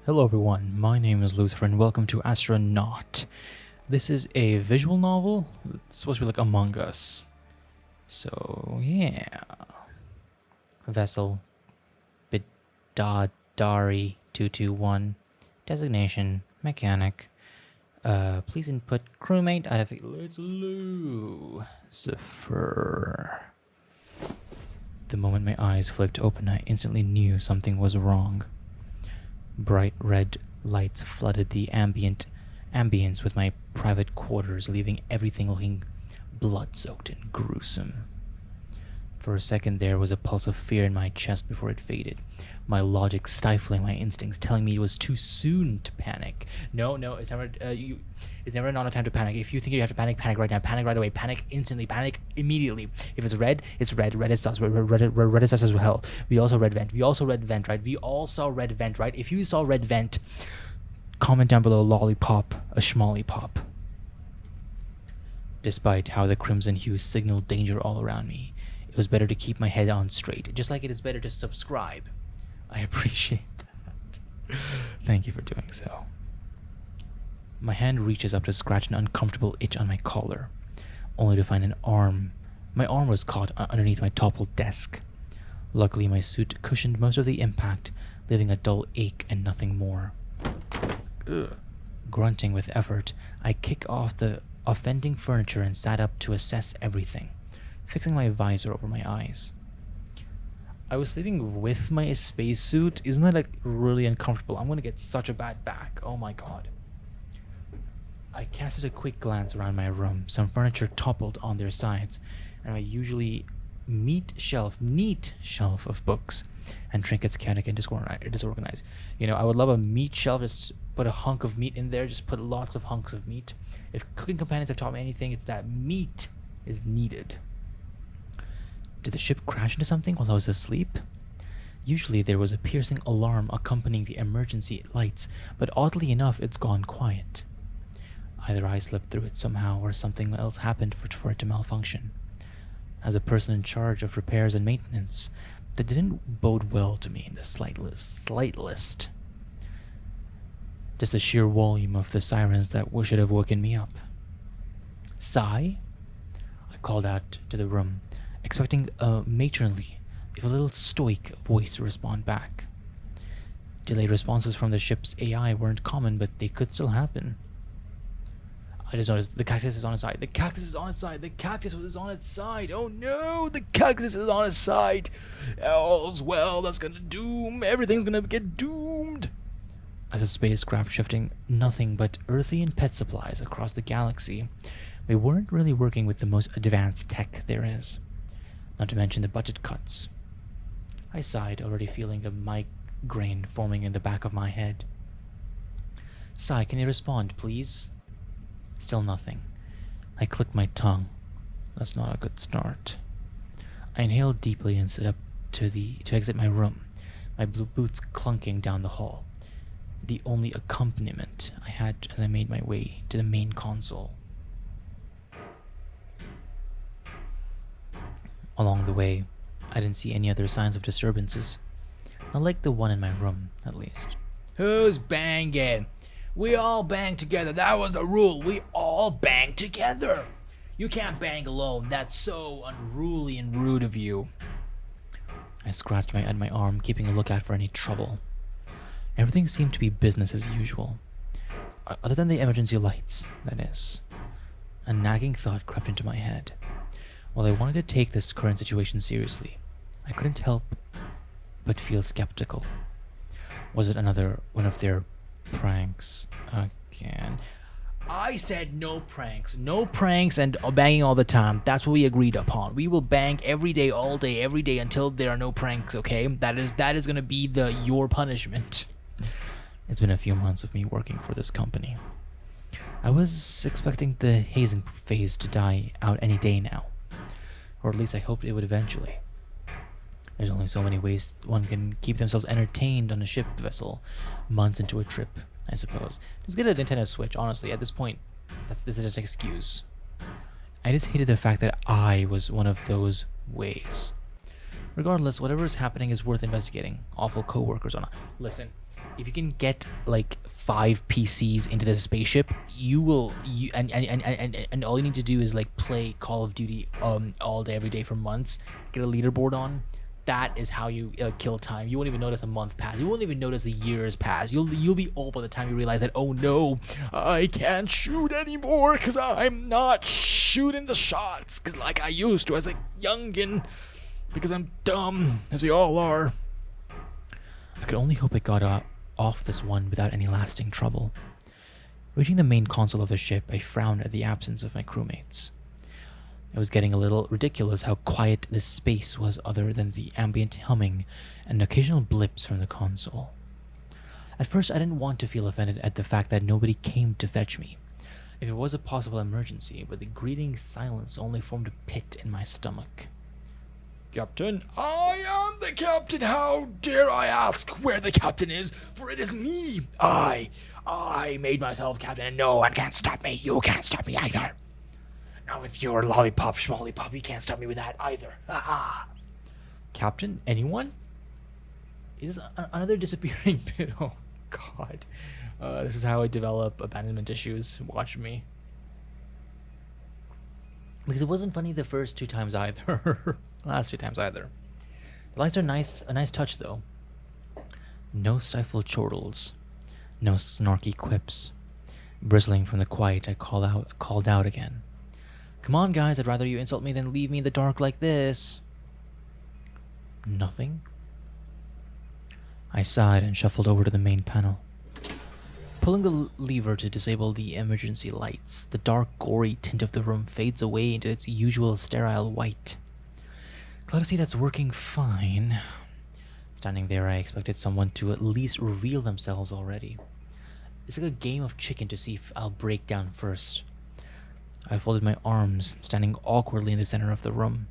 Hello everyone, my name is Lucifer and welcome to Astronaut. This is a visual novel. It's supposed to be like Among Us. So, yeah. Vessel Bidadari 221. Designation Mechanic. Please input crewmate. Let's Lucifer. The moment my eyes flicked open, I instantly knew something was wrong. Bright red lights flooded the ambience with my private quarters, leaving everything looking blood-soaked and gruesome. For a second there was a pulse of fear in my chest before it faded, my logic stifling my instincts, telling me it was too soon to panic. No, it's never it's never not a time to panic. If you think you have to panic, panic right now, panic right away, panic instantly, panic immediately. If it's red, it's red. Red is sus. Red is sus as well. We also red vent, right? We all saw red vent, right? If you saw red vent, comment down below lollipop, a schmolly pop. Despite how the crimson hue signaled danger all around me, it was better to keep my head on straight, just like it is better to subscribe. I appreciate that. Thank you for doing so. My hand reaches up to scratch an uncomfortable itch on my collar, only to find an arm. My arm was caught underneath my toppled desk. Luckily, my suit cushioned most of the impact, leaving a dull ache and nothing more. Ugh. Grunting with effort, I kick off the offending furniture and sat up to assess everything, fixing my visor over my eyes. I was sleeping with my spacesuit. Isn't that like really uncomfortable? I'm gonna get such a bad back. Oh my god. I casted a quick glance around my room. Some furniture toppled on their sides, and my usually neat shelf of books and trinkets chaotic and disorganized. You know, I would love a meat shelf. Just put a hunk of meat in there. Just put lots of hunks of meat. If cooking companions have taught me anything, it's that meat is needed. Did the ship crash into something while I was asleep? Usually there was a piercing alarm accompanying the emergency lights, but oddly enough it's gone quiet. Either I slipped through it somehow or something else happened for it to malfunction. As a person in charge of repairs and maintenance, that didn't bode well to me in the slightest. Just the sheer volume of the sirens that should have woken me up. Sigh? I called out to the room, expecting a matronly, if a little stoic voice to respond back. Delayed responses from the ship's AI weren't common, but they could still happen. I just noticed the cactus is on its side. The cactus is on its side. The cactus is on its side. Oh no, the cactus is on its side. All's well, that's gonna doom. Everything's gonna get doomed. As a spacecraft shifting nothing but earthy and pet supplies across the galaxy, we weren't really working with the most advanced tech there is. Not to mention the budget cuts. I sighed, already feeling a migraine forming in the back of my head. Sigh, can you respond, please? Still nothing. I clicked my tongue. That's not a good start. I inhaled deeply and stood up to exit my room, my blue boots clunking down the hall, the only accompaniment I had as I made my way to the main console. Along the way, I didn't see any other signs of disturbances. Not like the one in my room, at least. Who's banging? We all bang together. That was the rule. We all bang together. You can't bang alone. That's so unruly and rude of you. I scratched at my arm, keeping a lookout for any trouble. Everything seemed to be business as usual. Other than the emergency lights, that is. A nagging thought crept into my head. While I wanted to take this current situation seriously, I couldn't help but feel skeptical. Was it another one of their pranks again? I said no pranks and banging all the time. That's what we agreed upon. We will bang every day, all day, every day until there are no pranks, okay? That is gonna be your punishment. It's been a few months of me working for this company. I was expecting the hazing phase to die out any day now. Or at least I hoped it would eventually. There's only so many ways one can keep themselves entertained on a ship vessel, months into a trip, I suppose. Just get a Nintendo Switch, honestly. At this point, this is just an excuse. I just hated the fact that I was one of those ways. Regardless, whatever is happening is worth investigating. Awful co-workers or not. Listen, if you can get like 5 PCs into the spaceship, and all you need to do is like play Call of Duty all day every day for months, get a leaderboard on. That is how you kill time. You won't even notice a month pass. You won't even notice the years pass. You'll be old by the time you realize that, oh no, I can't shoot anymore because I'm not shooting the shots 'cause like I used to as a youngin, because I'm dumb, as we all are. I could only hope I got off this one without any lasting trouble. Reaching the main console of the ship, I frowned at the absence of my crewmates. It was getting a little ridiculous how quiet this space was other than the ambient humming and occasional blips from the console. At first, I didn't want to feel offended at the fact that nobody came to fetch me, if it was a possible emergency, but the greeting silence only formed a pit in my stomach. Captain, I am the captain. How dare I ask where the captain is, for it is me. I made myself captain, and no one can stop me. You can't stop me either. Not with your lollipop, schmollipop. You can't stop me with that either. Captain, anyone? Is another disappearing bit? Oh, God. This is how I develop abandonment issues. Watch me. Because it wasn't funny the first 2 times either. Last 2 times either. The lines are nice, a nice touch though. No stifled chortles. No snarky quips. Bristling from the quiet, I called out again. Come on, guys, I'd rather you insult me than leave me in the dark like this. Nothing? I sighed and shuffled over to the main panel. Pulling the lever to disable the emergency lights, the dark, gory tint of the room fades away into its usual sterile white. Glad to see that's working fine. Standing there, I expected someone to at least reveal themselves already. It's like a game of chicken to see if I'll break down first. I folded my arms, standing awkwardly in the center of the room.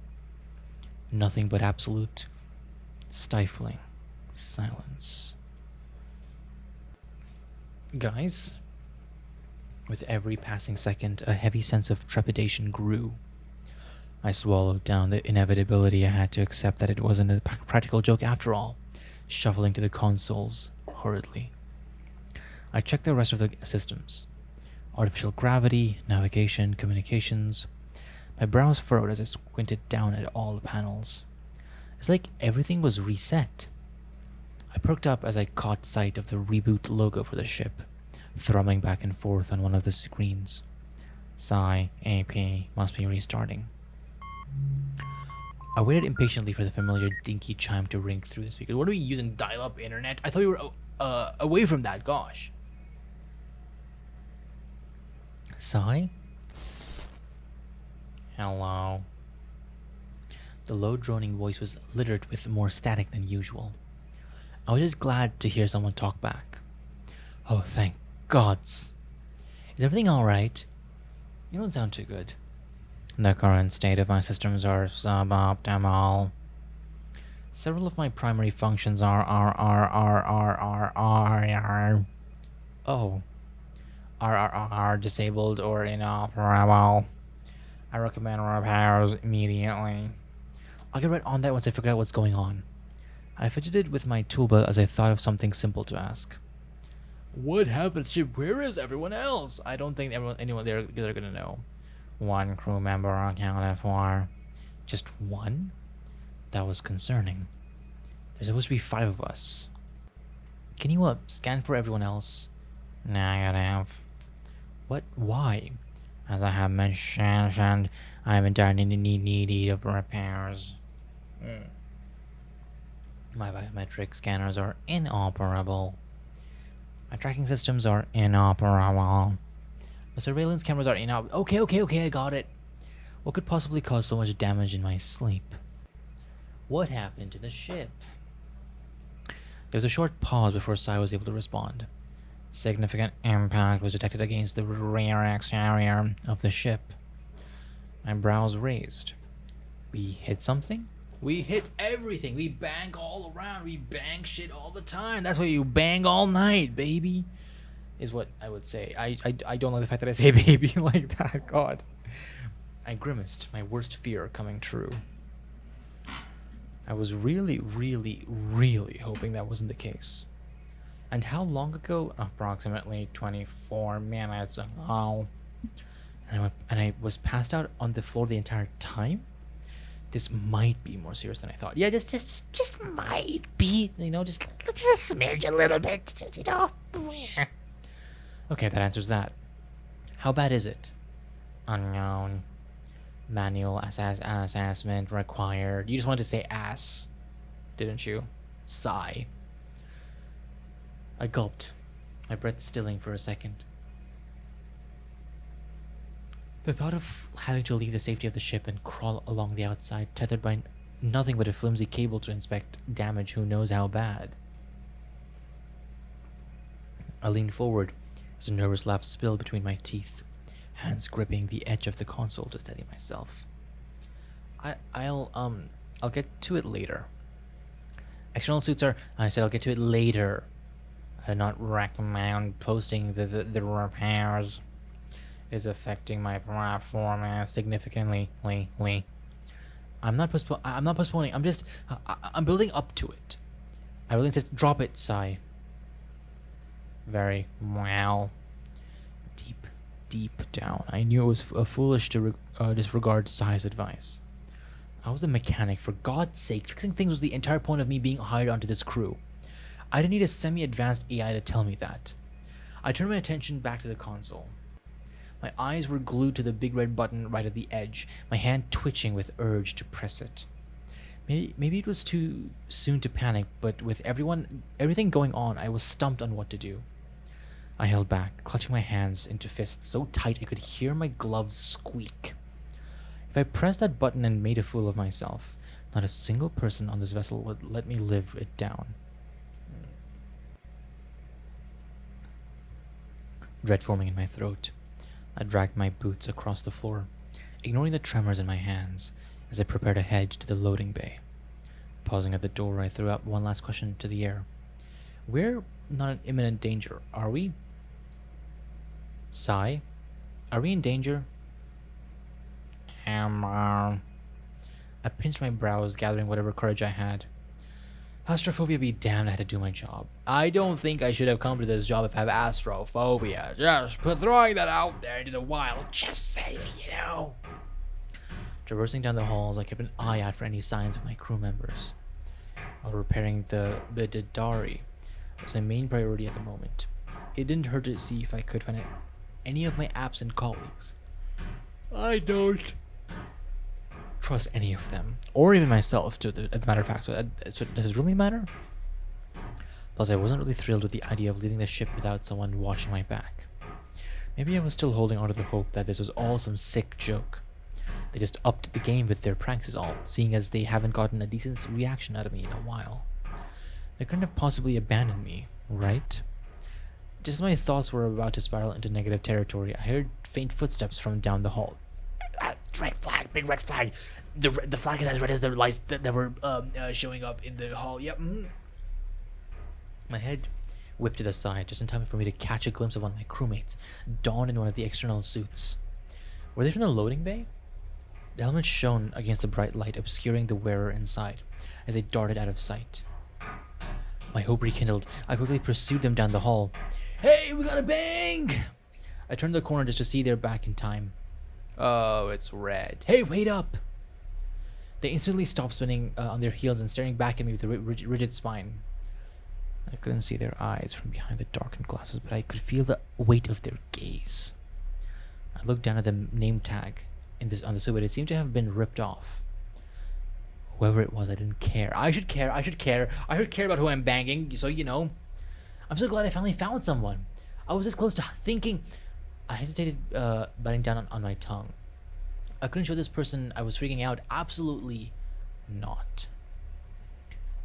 Nothing but absolute, stifling silence. Guys, with every passing second, a heavy sense of trepidation grew. I swallowed down the inevitability I had to accept that it wasn't a practical joke after all, shuffling to the consoles hurriedly. I checked the rest of the systems. Artificial gravity, navigation, communications. My brows furrowed as I squinted down at all the panels. It's like everything was reset. I perked up as I caught sight of the reboot logo for the ship, thrumming back and forth on one of the screens. Sigh, AP, must be restarting. I waited impatiently for the familiar dinky chime to ring through the speaker. What are we using, dial-up internet? I thought we were away from that, gosh. Sigh? Hello. The low droning voice was littered with more static than usual. I was just glad to hear someone talk back. Oh, thank gods. Is everything alright? You don't sound too good. The current state of my systems are suboptimal. Several of my primary functions are disabled or inoperable. I recommend repairs immediately. I'll get right on that once I figure out what's going on. I fidgeted with my toolbelt as I thought of something simple to ask. What happened to ship? Where is everyone else? I don't think anyone there they're gonna know. One crew member accounted for. Just one? That was concerning. There's supposed to be 5 of us. Can you scan for everyone else? Negative. What? Why? As I have mentioned, I am entirely in need of repairs. My biometric scanners are inoperable. My tracking systems are inoperable. My surveillance cameras are inoperable. Okay, I got it. What could possibly cause so much damage in my sleep? What happened to the ship? There was a short pause before Sai was able to respond. Significant impact was detected against the rear exterior of the ship. My brows raised. We hit something? We hit everything. We bang all around. We bang shit all the time. That's why you bang all night, baby. Is what I would say. I don't like the fact that I say baby like that. God. I grimaced, my worst fear coming true. I was really hoping that wasn't the case. And how long ago? Approximately 24 minutes ago. And I was passed out on the floor the entire time? This might be more serious than I thought. Yeah, just might be. You know, just a smidge a little bit. Just, you know. Okay, that answers that. How bad is it? Unknown. Manual assessment required. You just wanted to say ass, didn't you? Sigh. I gulped, my breath stilling for a second. The thought of having to leave the safety of the ship and crawl along the outside, tethered by nothing but a flimsy cable to inspect damage who knows how bad. I leaned forward as a nervous laugh spilled between my teeth, hands gripping the edge of the console to steady myself. I'll get to it later. External suits are... I said I'll get to it later. I do not recommend posting the repairs. It is affecting my performance significantly. I'm not postponing. I'm building up to it. I really insist. Drop it, sigh. Very well. Deep down, I knew it was foolish to disregard Sai's advice. I was the mechanic, for God's sake. Fixing things was the entire point of me being hired onto this crew. I didn't need a semi-advanced AI to tell me that. I turned my attention back to the console. My eyes were glued to the big red button right at the edge, my hand twitching with urge to press it. Maybe it was too soon to panic, but with everything going on, I was stumped on what to do. I held back, clutching my hands into fists so tight I could hear my gloves squeak. If I pressed that button and made a fool of myself, not a single person on this vessel would let me live it down. Dread forming in my throat, I dragged my boots across the floor, ignoring the tremors in my hands as I prepared to head to the loading bay. Pausing at the door, I threw out one last question to the air. We're not in imminent danger, are we? Sigh, are we in danger? I pinched my brows, gathering whatever courage I had. Astrophobia be damned, I had to do my job. I don't think I should have come to this job if I have astrophobia. Just throwing that out there into the wild. Just saying, you know. Traversing down the halls, I kept an eye out for any signs of my crew members. While repairing the Bididari was my main priority at the moment. It didn't hurt to see if I could find any of my absent colleagues. I don't trust any of them, or even myself, as a matter of fact. So does it really matter? Plus, I wasn't really thrilled with the idea of leaving the ship without someone watching my back. Maybe I was still holding on to the hope that this was all some sick joke. They just upped the game with their pranks is all, seeing as they haven't gotten a decent reaction out of me in a while. They couldn't have possibly abandoned me, right? Just as my thoughts were about to spiral into negative territory, I heard faint footsteps from down the hall. Red flag, big red flag. The flag is as red as the lights that were showing up in the hall. Yep. My head whipped to the side just in time for me to catch a glimpse of one of my crewmates, donned in one of the external suits. Were they from the loading bay? The helmet shone against the bright light, obscuring the wearer inside, as they darted out of sight. My hope rekindled. I quickly pursued them down the hall. Hey, we got a bang! I turned the corner just to see they're back in time. Oh, it's red. Hey, wait up! They instantly stopped spinning on their heels and staring back at me with a rigid spine. I couldn't see their eyes from behind the darkened glasses, but I could feel the weight of their gaze. I looked down at the name tag on the suit, but it seemed to have been ripped off. Whoever it was, I didn't care. I should care about who I'm banging, so you know. I'm so glad I finally found someone. I was this close to thinking. I hesitated, biting down on my tongue. I couldn't show this person I was freaking out. Absolutely not.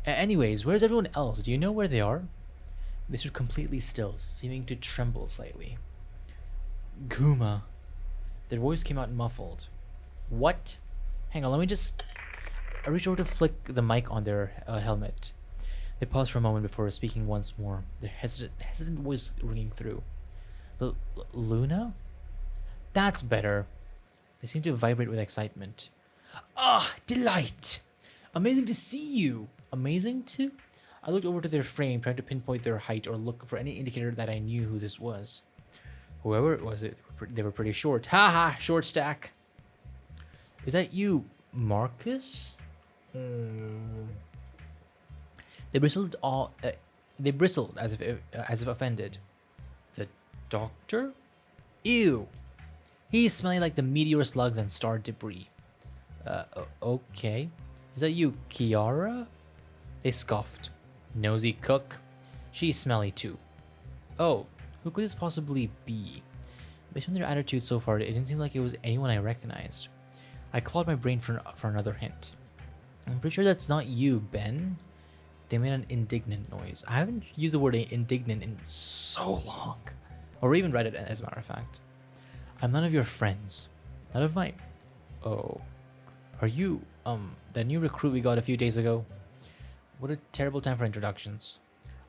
Anyways, where's everyone else? Do you know where they are? They stood completely still, seeming to tremble slightly. Guma. Their voice came out muffled. What? Hang on, let me just... I reached over to flick the mic on their helmet. They paused for a moment before speaking once more, their hesitant voice ringing through. Luna? That's better. They seemed to vibrate with excitement. Ah, delight! Amazing to see you! Amazing to? I looked over to their frame, trying to pinpoint their height or look for any indicator that I knew who this was. Whoever it was, they were pretty short. Ha! Short stack. Is that you, Marcus? They bristled as if offended. The doctor? Ew. He's smelling like the meteor slugs and star debris. Okay. Is that you, Kiara? They scoffed. Nosy cook. She's smelly too. Oh, who could this possibly be? Based on their attitude so far, it didn't seem like it was anyone I recognized. I clawed my brain for another hint. I'm pretty sure that's not you, Ben. They made an indignant noise. I haven't used the word indignant in so long. Or even read it, as a matter of fact. I'm none of your friends. None of my... Oh. Are you, that new recruit we got a few days ago? What a terrible time for introductions.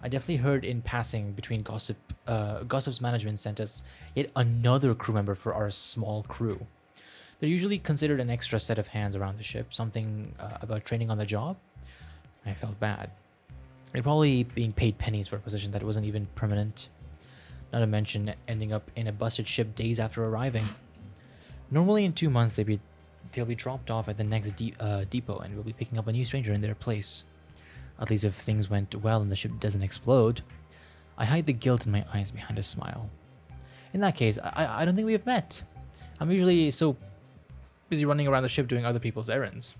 I definitely heard in passing between Gossip's management sent us yet another crew member for our small crew. They're usually considered an extra set of hands around the ship, something about training on the job. I felt bad. They're probably being paid pennies for a position that wasn't even permanent. Not to mention ending up in a busted ship days after arriving. Normally in 2 months they'll be dropped off at the next depot and we'll be picking up a new stranger in their place. At least if things went well and the ship doesn't explode. I hide the guilt in my eyes behind a smile. In that case, I don't think we have met. I'm usually so busy running around the ship doing other people's errands.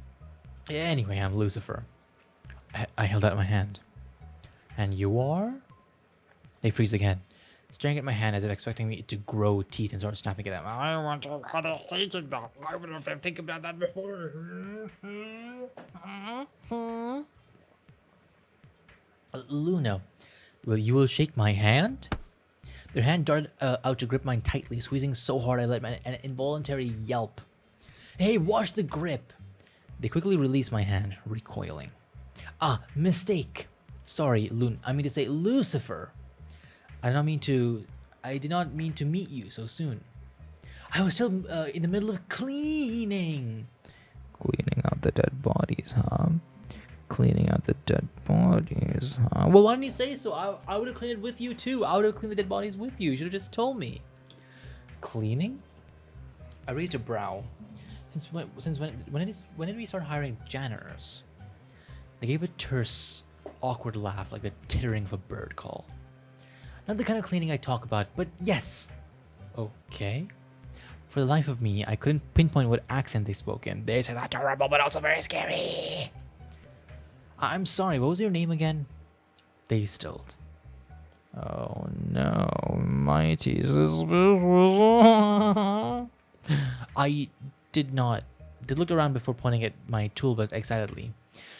Anyway, I'm Lucifer. I held out my hand. And you are? They freeze again, staring at my hand as if expecting me to grow teeth and start snapping at them. I want to hate it back. I would have think about that before. Luna, you will shake my hand? Their hand darted out to grip mine tightly, squeezing so hard I let an involuntary yelp. Hey, watch the grip! They quickly released my hand, recoiling. Mistake. Sorry, I mean to say Lucifer. I did not mean to meet you so soon. I was still in the middle of cleaning. Cleaning out the dead bodies, huh? Cleaning out the dead bodies, huh? Well, why didn't you say so? I would have cleaned it with you too. I would have cleaned the dead bodies with you. You should have just told me. Cleaning? I raised a brow. Since when did we start hiring janitors? They gave a terse, awkward laugh like the tittering of a bird call. Not the kind of cleaning I talk about, but yes. Okay. For the life of me, I couldn't pinpoint what accent they spoke in. They said that terrible but also very scary. I'm sorry, what was your name again? They stilled. Oh no, mighty suspicious. I did not. They looked around before pointing at my tool belt excitedly.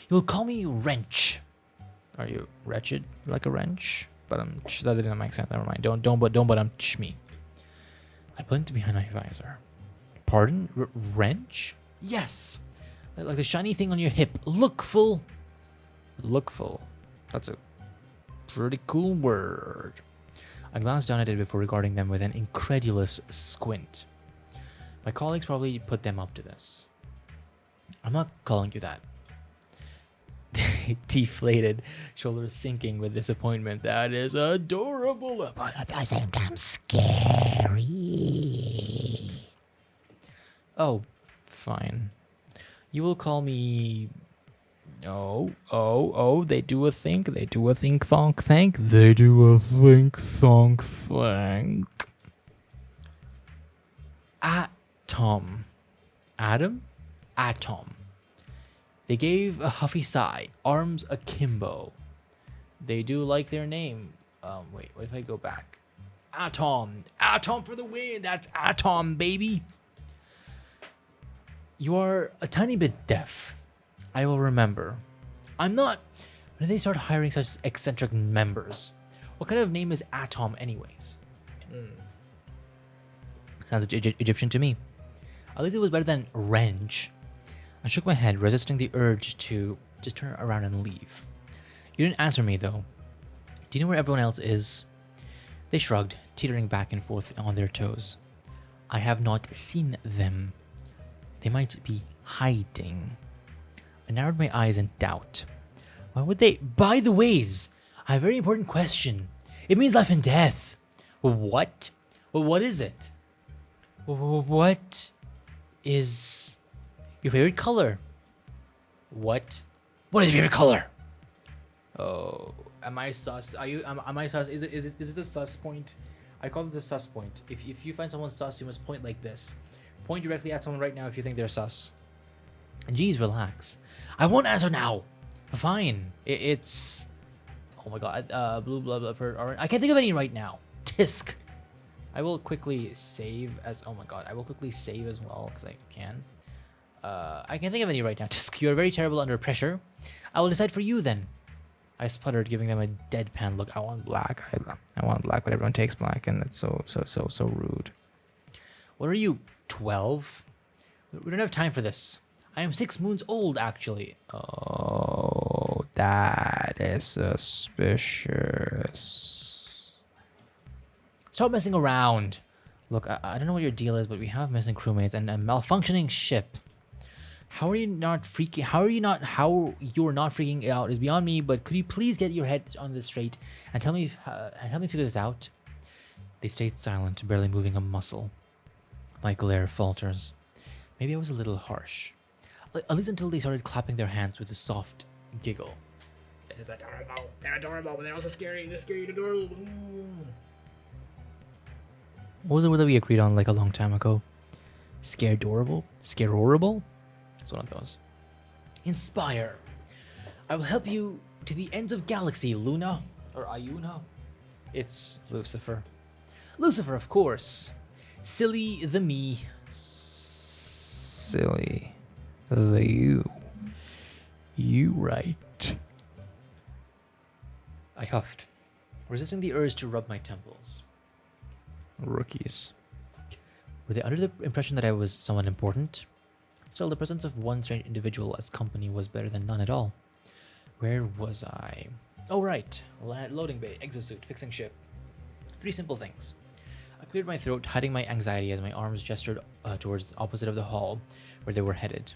You will call me Wrench. Are you wretched like a wrench? But that didn't make sense. Never mind. Don't me. I blinked behind my visor. Pardon? Wrench? Yes. Like the shiny thing on your hip. Lookful. Lookful. That's a pretty cool word. I glanced down at it before regarding them with an incredulous squint. My colleagues probably put them up to this. I'm not calling you that. Deflated, shoulders sinking with disappointment. That is adorable, but at the same time scary. Oh, fine. You will call me... Oh, they do a think thonk thank. They do a think thonk thank. Atom. Adam? Atom. They gave a huffy sigh, arms akimbo. They do like their name. Wait, what if I go back? Atom. Atom for the win. That's Atom, baby. You are a tiny bit deaf. I will remember. I'm not. When did they start hiring such eccentric members? What kind of name is Atom anyways? Sounds Egyptian to me. At least it was better than Wrench. I shook my head, resisting the urge to just turn around and leave. You didn't answer me, though. Do you know where everyone else is? They shrugged, teetering back and forth on their toes. I have not seen them. They might be hiding. I narrowed my eyes in doubt. Why would they? By the ways, I have a very important question. It means life and death. What? Well, what is it? What is your favorite color? What? What is your favorite color? Oh, am I sus? Are you? Am I sus? Is it the sus point? I call it the sus point. If you find someone sus, you must point like this. Point directly at someone right now if you think they're sus. Jeez, relax. I won't answer now. Fine. It's. Oh my god. Blue, blah, blah, orange. I can't think of any right now. Tisk. I will quickly save as. Oh my god. I will quickly save as well because I can. I can't think of any right now. Tisk. You're very terrible under pressure. I will decide for you then. I sputtered, giving them a deadpan look. I want black. I want black, but everyone takes black, and it's so rude. What are you? 12? We don't have time for this. I am 6 moons old, actually. Oh, that is suspicious. Stop messing around. Look, I don't know what your deal is, but we have missing crewmates and a malfunctioning ship. How you're not freaking out is beyond me, but could you please get your head on this straight and help me figure this out? They stayed silent, barely moving a muscle. My glare falters. Maybe I was a little harsh. At least until they started clapping their hands with a soft giggle. This is adorable. They're adorable, but they're also scary. They're scary and adorable. What was the word that we agreed on like a long time ago? Scaredorable? Scarorable? It's one of those. Inspire. I will help you to the ends of galaxy, Luna. Or Ayuna. It's Lucifer. Lucifer, of course. Silly the me. Silly the you. You right. I huffed, resisting the urge to rub my temples. Rookies. Were they under the impression that I was someone important? Still, the presence of one strange individual as company was better than none at all. Where was I? Oh, right. Loading bay, exosuit, fixing ship. 3 simple things. I cleared my throat, hiding my anxiety as my arms gestured towards the opposite of the hall, where they were headed.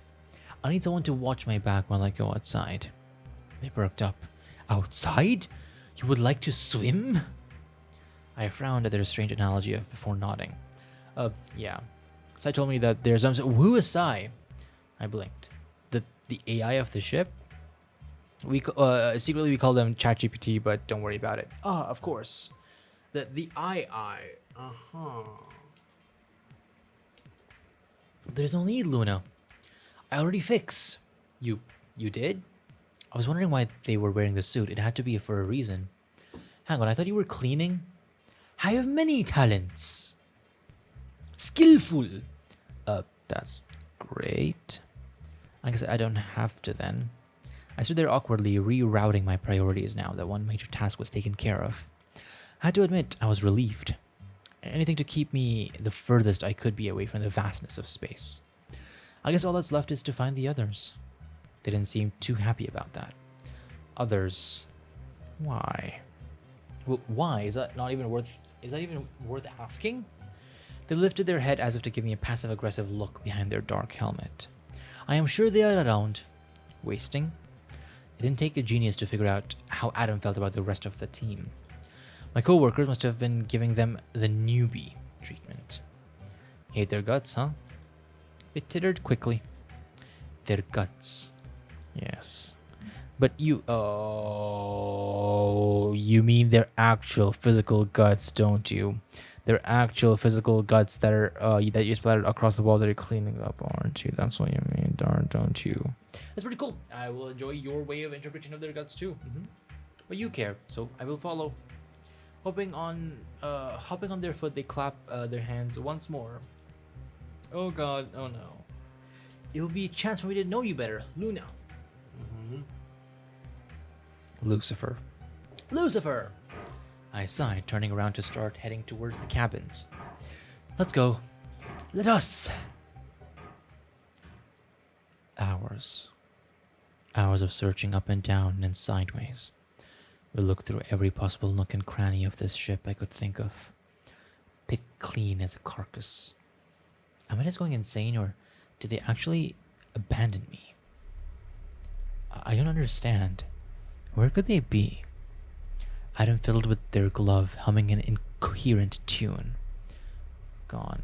I need someone to watch my back while I go outside. They perked up. Outside? You would like to swim? I frowned at their strange analogy before nodding. Yeah. Sai told me that there's who is Sai? I blinked. The AI of the ship? Secretly we call them ChatGPT, but don't worry about it. Ah, of course. The II. There's no need, Luna. I already fix. You did? I was wondering why they were wearing the suit. It had to be for a reason. Hang on, I thought you were cleaning? I have many talents. Skillful. That's great. I guess I don't have to then. I stood there awkwardly, rerouting my priorities now that one major task was taken care of. I had to admit, I was relieved. Anything to keep me the furthest I could be away from the vastness of space. I guess all that's left is to find the others. They didn't seem too happy about that. Others. Why? Well, why? Is that even worth asking? They lifted their head as if to give me a passive-aggressive look behind their dark helmet. I am sure they are around. Wasting? It didn't take a genius to figure out how Adam felt about the rest of the team. My co-workers must have been giving them the newbie treatment. Hate their guts, huh? It tittered quickly. Their guts. Yes. But you mean their actual physical guts, don't you? Their actual physical guts that are that you splattered across the walls that you're cleaning up, aren't you? That's what you mean, don't you? That's pretty cool. I will enjoy your way of interpretation of their guts too. But you care, so I will follow. Hopping on their foot, they clap their hands once more. Oh god, oh no. It will be a chance for me to know you better, Luna. Lucifer. Lucifer! I sighed, turning around to start heading towards the cabins. Let's go. Let us! Hours. Hours of searching up and down and sideways. We looked through every possible nook and cranny of this ship I could think of. Picked clean as a carcass. Am I just going insane, or did they actually abandon me? I don't understand. Where could they be? Adam fiddled with their glove, humming an incoherent tune. Gone.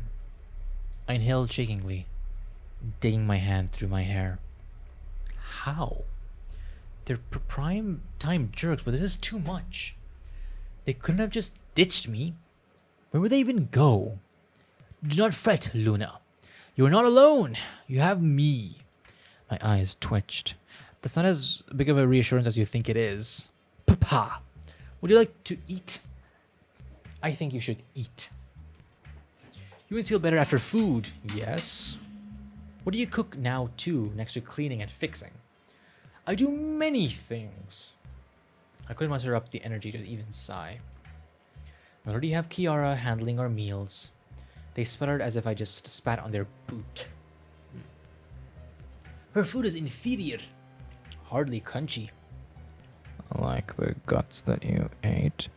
I inhaled shakingly, digging my hand through my hair. How? They're prime time jerks, but this is too much. They couldn't have just ditched me. Where would they even go? Do not fret, Luna. You are not alone. You have me. My eyes twitched. That's not as big of a reassurance as you think it is. Papa, would you like to eat? I think you should eat. Humans feel better after food, yes. What do you cook now too, next to cleaning and fixing? I do many things. I couldn't muster up the energy to even sigh. We already have Kiara handling our meals. They sputtered as if I just spat on their boot. Her food is inferior. Hardly crunchy. Like the guts that you ate.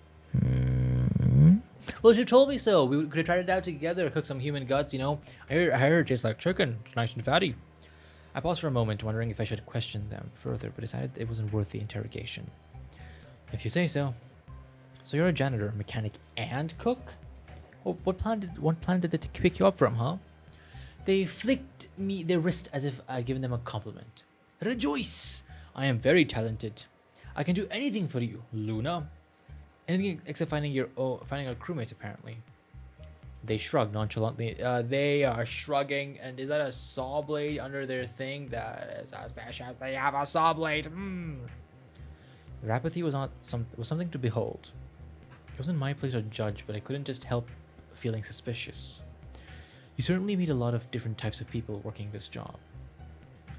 Well, you told me so. We could have tried it out together, cook some human guts, you know. I heard it tastes like chicken. It's nice and fatty. I paused for a moment, wondering if I should question them further, but decided it wasn't worth the interrogation. If you say so. So you're a janitor, mechanic, and cook? Well, what planet did they pick you up from, huh? They flicked me their wrist as if I'd given them a compliment. Rejoice! I am very talented. I can do anything for you, Luna. Anything except finding our crewmates, apparently. They shrugged nonchalantly. They are shrugging, and is that a saw blade under their thing? That is suspicious. They have a saw blade. Their apathy was something to behold. It wasn't my place to judge, but I couldn't just help feeling suspicious. You certainly meet a lot of different types of people working this job.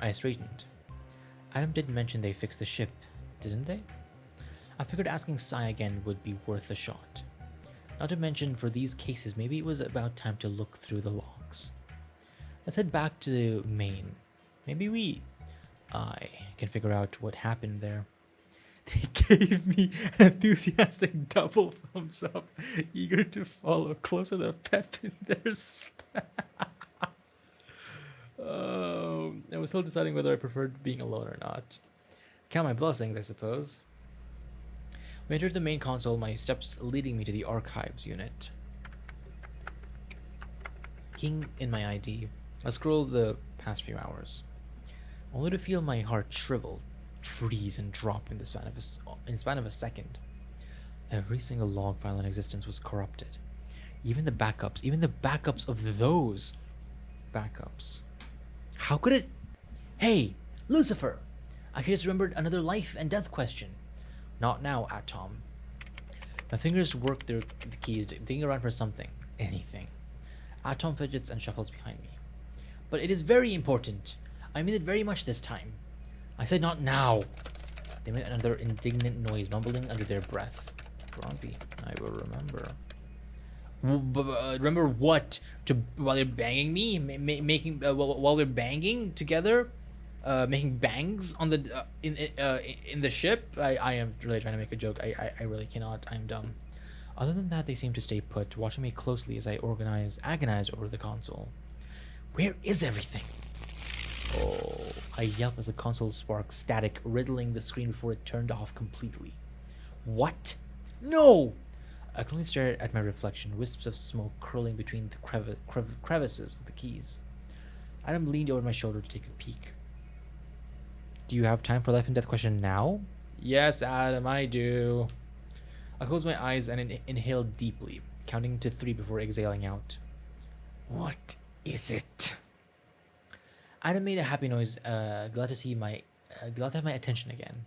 I straightened. Adam did mention they fixed the ship, didn't they? I figured asking Sai again would be worth a shot. Not to mention, for these cases, maybe it was about time to look through the logs. Let's head back to Maine. Maybe I can figure out what happened there. They gave me an enthusiastic double thumbs up, eager to follow, close to the pep in their step. I was still deciding whether I preferred being alone or not. Count my blessings, I suppose. We entered the main console, my steps leading me to the archives unit. Keying in my ID, I scrolled the past few hours, only to feel my heart shrivel, freeze, and drop in the span of a second. Every single log file in existence was corrupted. Even the backups of those backups. How could it? Hey, Lucifer! I just remembered another life and death question. Not now, Atom. My fingers work the keys, digging around for something. Anything. Atom fidgets and shuffles behind me. But it is very important. I mean it very much this time. I said not now. They made another indignant noise, mumbling under their breath. Grumpy. I will remember. Remember what? While they're banging me? While they're banging together? Making bangs on the in the ship. I am really trying to make a joke. I really cannot. I'm dumb. Other than that, they seem to stay put, watching me closely as I agonize over the console. Where is everything? Oh, I yelp as the console sparks static, riddling the screen before it turned off completely. What? No! I can only stare at my reflection, wisps of smoke curling between the crevices of the keys. Adam leaned over my shoulder to take a peek. Do you have time for life and death question now? Yes, Adam, I do. I closed my eyes and inhaled deeply, counting to 3 before exhaling out. What is it? Adam made a happy noise, glad to have my attention again.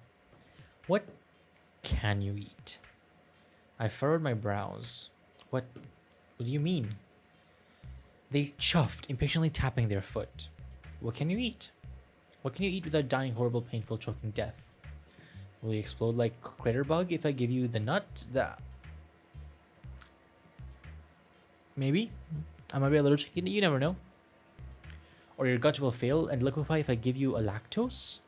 What can you eat? I furrowed my brows. What do you mean? They chuffed, impatiently tapping their foot. What can you eat? What can you eat without dying horrible, painful, choking death? Will you explode like crater bug if I give you the nut? Maybe. I might be allergic. You never know. Or your gut will fail and liquefy if I give you a lactose?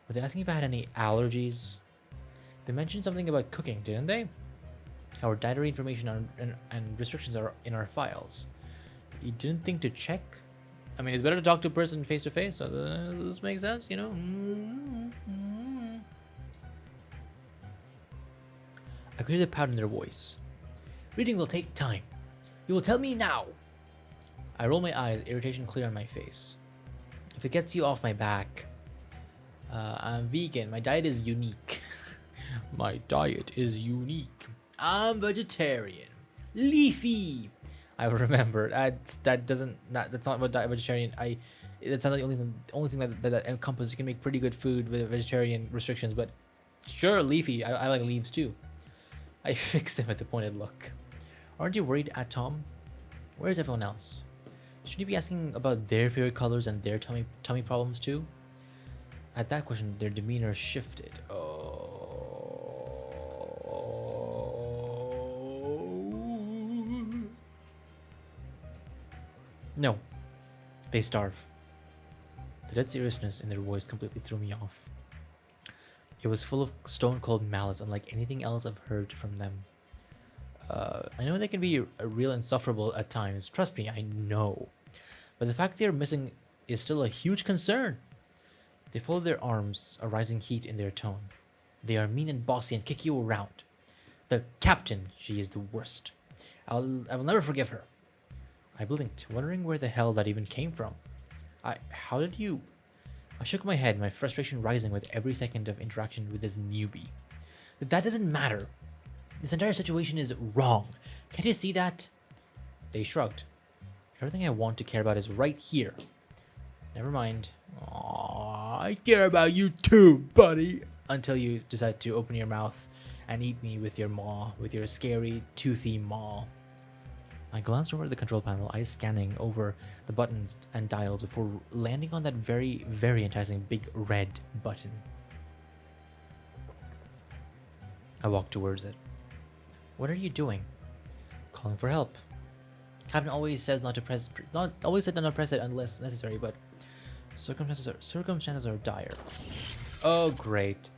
Were they asking if I had any allergies? They mentioned something about cooking, didn't they? Our dietary information and restrictions are in our files. You didn't think to check? I mean, it's better to talk to a person face to face, so this makes sense, you know? could hear the pout in their voice. Reading will take time. You will tell me now. I roll my eyes, irritation clear on my face. If it gets you off my back, I'm vegan. My diet is unique. My diet is unique. I'm vegetarian. Leafy. I remember that's not what vegetarian. That's not the only thing that encompasses. You can make pretty good food with vegetarian restrictions, but sure, leafy. I like leaves too. I fixed him with a pointed look. Aren't you worried, Tom? Where's everyone else? Shouldn't you be asking about their favorite colors and their tummy problems too? At that question, their demeanor shifted. No, they starve. The dead seriousness in their voice completely threw me off. It was full of stone-cold malice, unlike anything else I've heard from them. I know they can be real insufferable at times. Trust me, I know. But the fact they're missing is still a huge concern. They fold their arms, a rising heat in their tone. They are mean and bossy and kick you around. The captain, she is the worst. I will never forgive her. I blinked, wondering where the hell that even came from. I shook my head, my frustration rising with every second of interaction with this newbie. But that doesn't matter. This entire situation is wrong. Can't you see that? They shrugged. Everything I want to care about is right here. Never mind. Aww, I care about you too, buddy. Until you decide to open your mouth and eat me with your maw, with your scary, toothy maw. I glanced over the control panel, eyes scanning over the buttons and dials before landing on that very, very enticing big red button. I walked towards it. What are you doing? Calling for help. Captain always says not to press it unless necessary, but circumstances are dire. Oh great.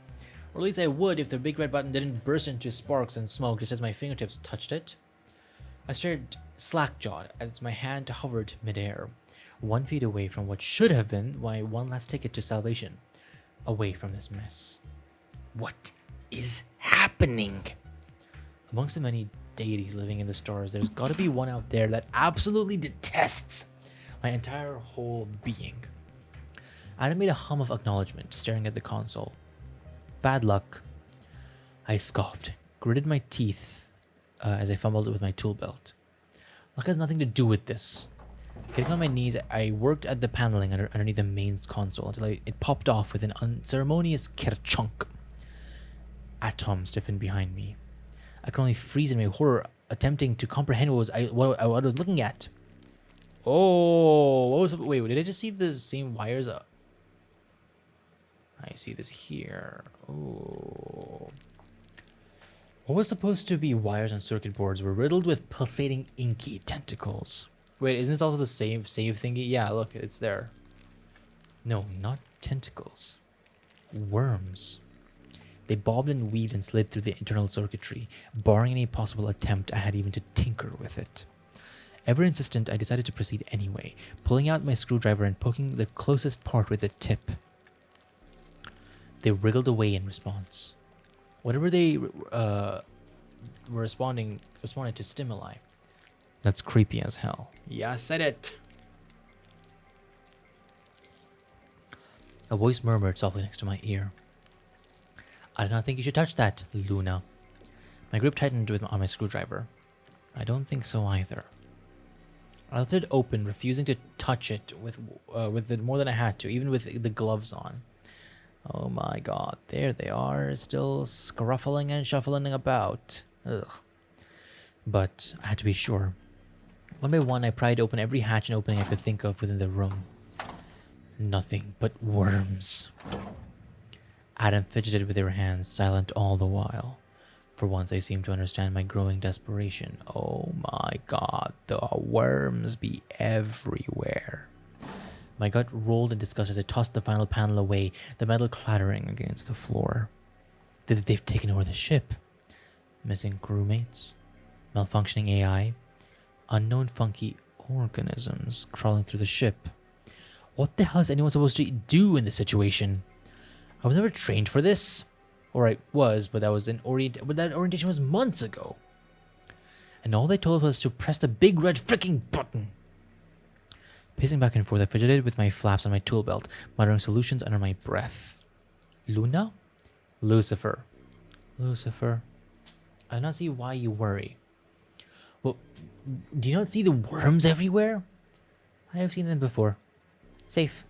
Or at least I would if the big red button didn't burst into sparks and smoke just as my fingertips touched it. I stared slack-jawed as my hand hovered midair, 1 feet away from what should have been my one last ticket to salvation. Away from this mess. What is happening? Amongst the many deities living in the stars, there's gotta be one out there that absolutely detests my entire whole being. Adam made a hum of acknowledgement, staring at the console. Bad luck. I scoffed, gritted my teeth as I fumbled with my tool belt. Luck has nothing to do with this. Getting on my knees, I worked at the paneling underneath the main console until it popped off with an unceremonious kerchunk. Atom stiffened behind me. I could only freeze in my horror, attempting to comprehend what I was looking at. Oh, what was? Wait, did I just see the same wires? I see this here. Oh. What was supposed to be wires and circuit boards were riddled with pulsating inky tentacles. Wait, isn't this also the save thingy? Yeah, look, it's there. No, not tentacles. Worms. They bobbed and weaved and slid through the internal circuitry, barring any possible attempt I had even to tinker with it. Ever insistent, I decided to proceed anyway, pulling out my screwdriver and poking the closest part with the tip. They wriggled away in response. Whatever they were responded to stimuli. That's creepy as hell. Yeah, I said it. A voice murmured softly next to my ear. I do not think you should touch that, Luna. My grip tightened on my screwdriver. I don't think so either. I left it open, refusing to touch it with it more than I had to, even with the gloves on. Oh my god, there they are, still scruffling and shuffling about. Ugh. But I had to be sure. One by one, I pried open every hatch and opening I could think of within the room. Nothing but worms. Adam fidgeted with her hands, silent all the while. For once, I seemed to understand my growing desperation. Oh my god, the worms be everywhere. My gut rolled in disgust as I tossed the final panel away, the metal clattering against the floor. They've taken over the ship. Missing crewmates, malfunctioning AI, unknown funky organisms crawling through the ship. What the hell is anyone supposed to do in this situation? I was never trained for this. Or I was, but that orientation was months ago. And all they told us was to press the big red freaking button. Pacing back and forth, I fidgeted with my flaps on my tool belt, muttering solutions under my breath. Luna? Lucifer. Lucifer. I do not see why you worry. Well, do you not see the worms everywhere? I have seen them before. Safe.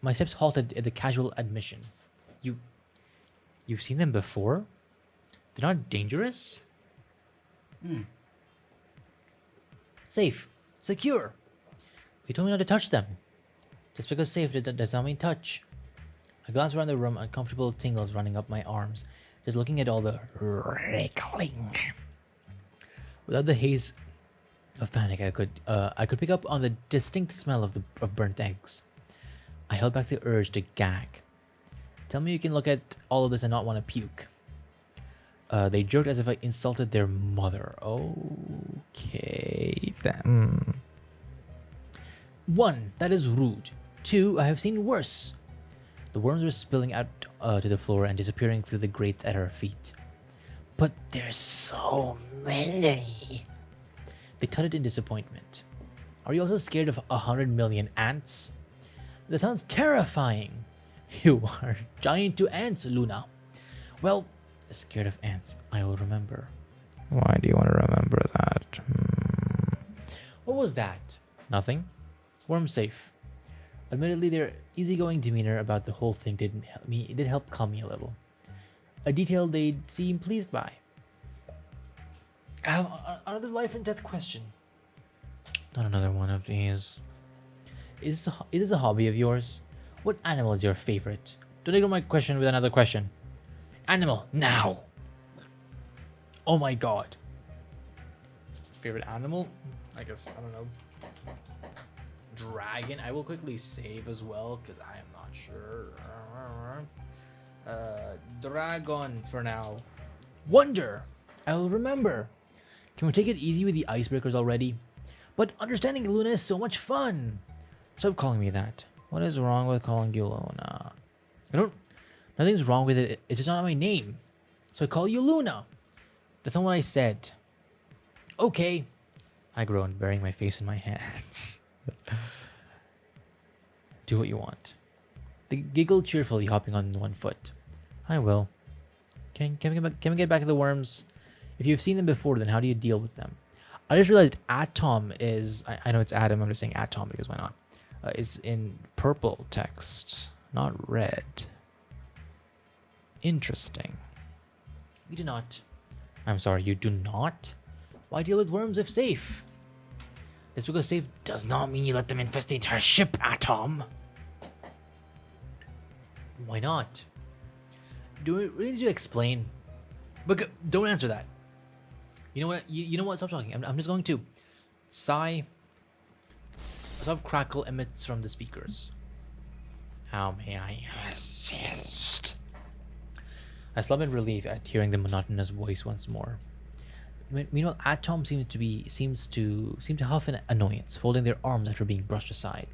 My steps halted at the casual admission. You've seen them before? They're not dangerous? Safe. Secure. You told me not to touch them. Just because safe does not mean touch. I glanced around the room, uncomfortable tingles running up my arms, just looking at all the wriggling. Without the haze of panic, I could pick up on the distinct smell of burnt eggs. I held back the urge to gag. Tell me you can look at all of this and not want to puke. They jerked as if I insulted their mother. Okay. One, that is rude. Two, I have seen worse. The worms were spilling out to the floor and disappearing through the grates at our feet. But there's so many. They tutted in disappointment. Are you also scared of 100 million ants? That sounds terrifying. You are giant to ants, Luna. Well, scared of ants, I will remember. Why do you want to remember that? What was that? Nothing. Worm safe. Admittedly, their easygoing demeanor about the whole thing did help calm me a little. A detail they'd seem pleased by. I have another life and death question. Not another one of these. Is this a hobby of yours? What animal is your favorite? Don't ignore my question with another question. Animal, now! Oh my god. Favorite animal? I guess, I don't know. Dragon. I will quickly save as well, because I am not sure. Dragon for now. Wonder! I'll remember. Can we take it easy with the icebreakers already? But understanding Luna is so much fun. Stop calling me that. What is wrong with calling you Luna? Nothing's wrong with it. It's just not my name. So I call you Luna. That's not what I said. Okay. I groaned, burying my face in my hands. Do what you want. They giggled cheerfully, hopping on one foot. I will. Can we get back to the worms? If you've seen them before, then how do you deal with them? I just realized Atom is... I know it's Adam, I'm just saying Atom because why not? It's in purple text, not red. Interesting. We do not. I'm sorry, you do not? Why deal with worms if safe? Just because safe does not mean you let them infest the entire ship, Atom. Why not? Do we really need to explain? But don't answer that. You know what? You know what? Stop talking. I'm just going to sigh. A soft crackle emits from the speakers. How may I assist? I slumped in relief at hearing the monotonous voice once more. Meanwhile, Atom seems to huff in annoyance, folding their arms after being brushed aside.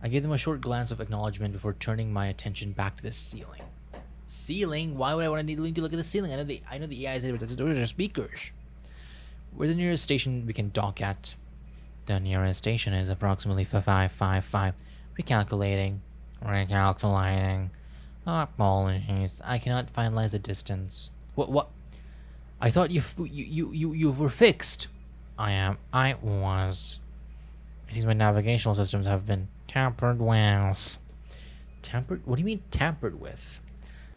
I gave them a short glance of acknowledgement before turning my attention back to the ceiling. Ceiling? Why would I want to look at the ceiling? I know the AI said those are speakers. Where's the nearest station we can dock at? The nearest station is approximately 555. Recalculating. Apologies. I cannot finalize the distance. What? I thought you were fixed. I was. It seems my navigational systems have been tampered with. Tampered? What do you mean tampered with?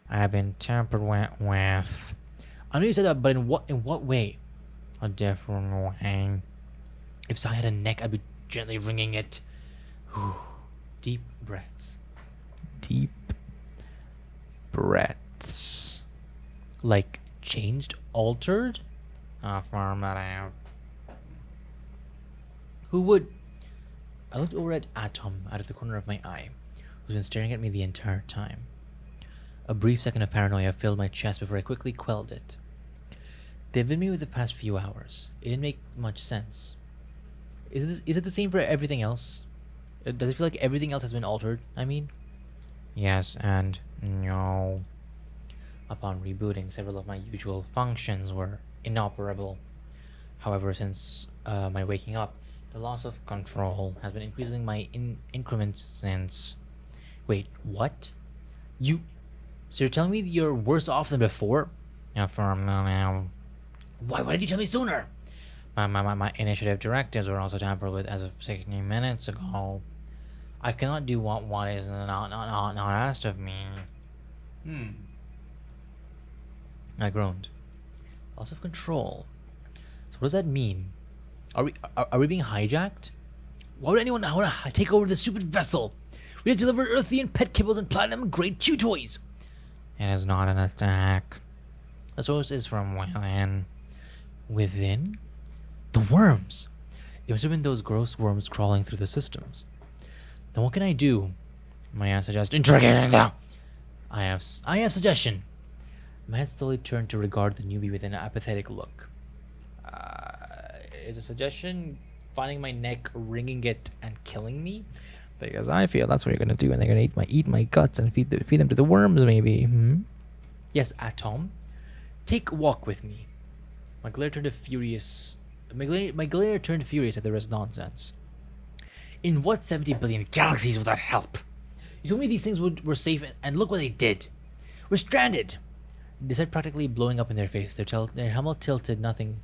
I have been tampered with. I know you said that, but in what way? A different way. If I had a neck, I'd be gently wringing it. Deep breaths. Deep breaths. Like changed, altered? Affirmative. Who would? I looked over at Atom out of the corner of my eye, who's been staring at me the entire time. A brief second of paranoia filled my chest before I quickly quelled it. They've been me with the past few hours. It didn't make much sense. Is it the same for everything else? Does it feel like everything else has been altered? I mean? Yes and no. Upon rebooting, several of my usual functions were inoperable. However, since my waking up, the loss of control has been increasing my increments since. Wait, what? You. So you're telling me you're worse off than before? Yeah, for now. Why did you tell me sooner? My initiative directives were also tampered with as of 16 minutes ago. I cannot do what is not asked of me. I groaned. Loss of control. So what does that mean? Are we being hijacked? Why would anyone want to take over this stupid vessel? We just delivered Earthian pet kibbles and platinum grade chew toys. It is not an attack. The source is from within. Within? The worms. It must have been those gross worms crawling through the systems. Then what can I do? May I suggest interrogating them? I have suggestion. My head slowly turned to regard the newbie with an apathetic look. Is a suggestion finding my neck, wringing it, and killing me? Because I feel that's what you're gonna do, and they're gonna eat my guts and feed them to the worms, maybe. Yes, Atom. Take a walk with me. My glare turned furious at the rest nonsense. In what 70 billion galaxies would that help? You told me these things were safe, and look what they did. We're stranded. They said, practically blowing up in their face. Their helmet tilted, nothing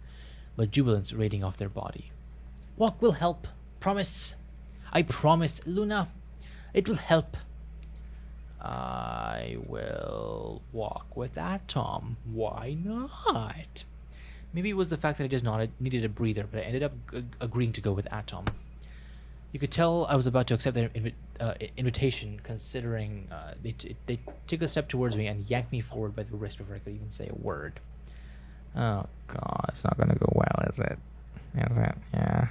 but jubilance radiating off their body. Walk will help. Promise. I promise, Luna. It will help. I will walk with Atom. Why not? Maybe it was the fact that I just needed a breather, but I ended up agreeing to go with Atom. You could tell I was about to accept their invitation, considering they took a step towards me and yanked me forward by the wrist before I could even say a word. Oh God, it's not gonna go well, is it? Is it? Yeah.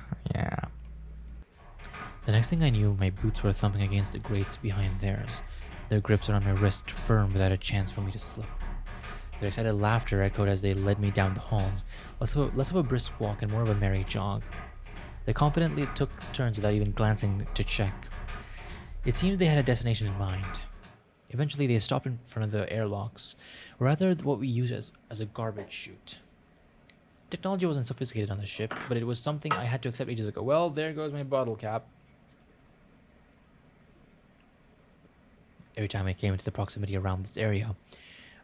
The next thing I knew, my boots were thumping against the grates behind theirs, their grips around my wrist firm without a chance for me to slip. Their excited laughter echoed as they led me down the halls, less of a brisk walk and more of a merry jog. They confidently took turns without even glancing to check. It seemed they had a destination in mind. Eventually, they stopped in front of the airlocks, or rather what we use as a garbage chute. Technology wasn't sophisticated on the ship, but it was something I had to accept ages ago. Well, there goes my bottle cap. Every time I came into the proximity around this area,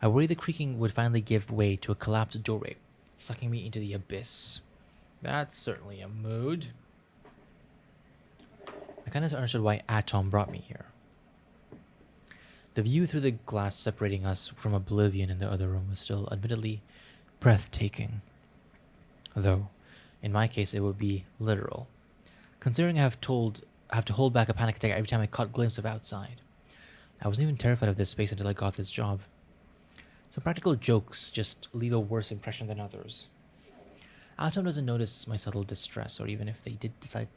I worried the creaking would finally give way to a collapsed doorway, sucking me into the abyss. That's certainly a mood. I kind of understood why Atom brought me here. The view through the glass separating us from oblivion in the other room was still, admittedly, breathtaking. Though, in my case, it would be literal, considering I have to hold back a panic attack every time I caught a glimpse of outside. I wasn't even terrified of this space until I got this job. Some practical jokes just leave a worse impression than others. Atom doesn't notice my subtle distress, or even if they decided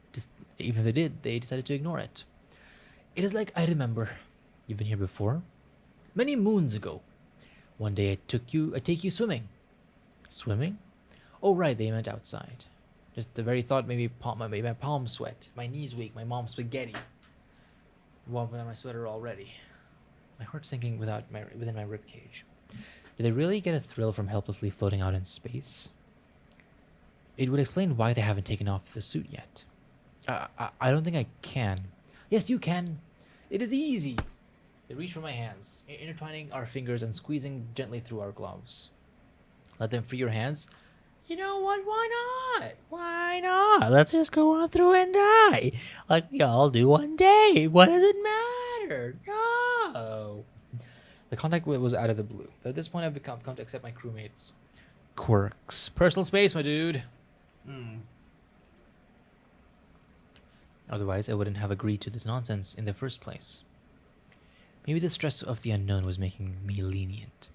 to ignore it. It is like I remember. You've been here before? Many moons ago. One day I take you swimming. Swimming? Oh right, they meant outside. Just the very thought made my palms sweat, my knees weak, my mom's spaghetti. Warm without my sweater already. My heart sinking within my ribcage. Did they really get a thrill from helplessly floating out in space? It would explain why they haven't taken off the suit yet. I don't think I can. Yes, you can. It is easy. They reach for my hands, intertwining our fingers and squeezing gently through our gloves. Let them free your hands. You know what? Why not? Why not? Let's just go on through and die, like we all do one day. What does it matter? No. The contact was out of the blue. But at this point, I've come to accept my crewmates' quirks. Personal space, my dude. Otherwise, I wouldn't have agreed to this nonsense in the first place. Maybe the stress of the unknown was making me lenient.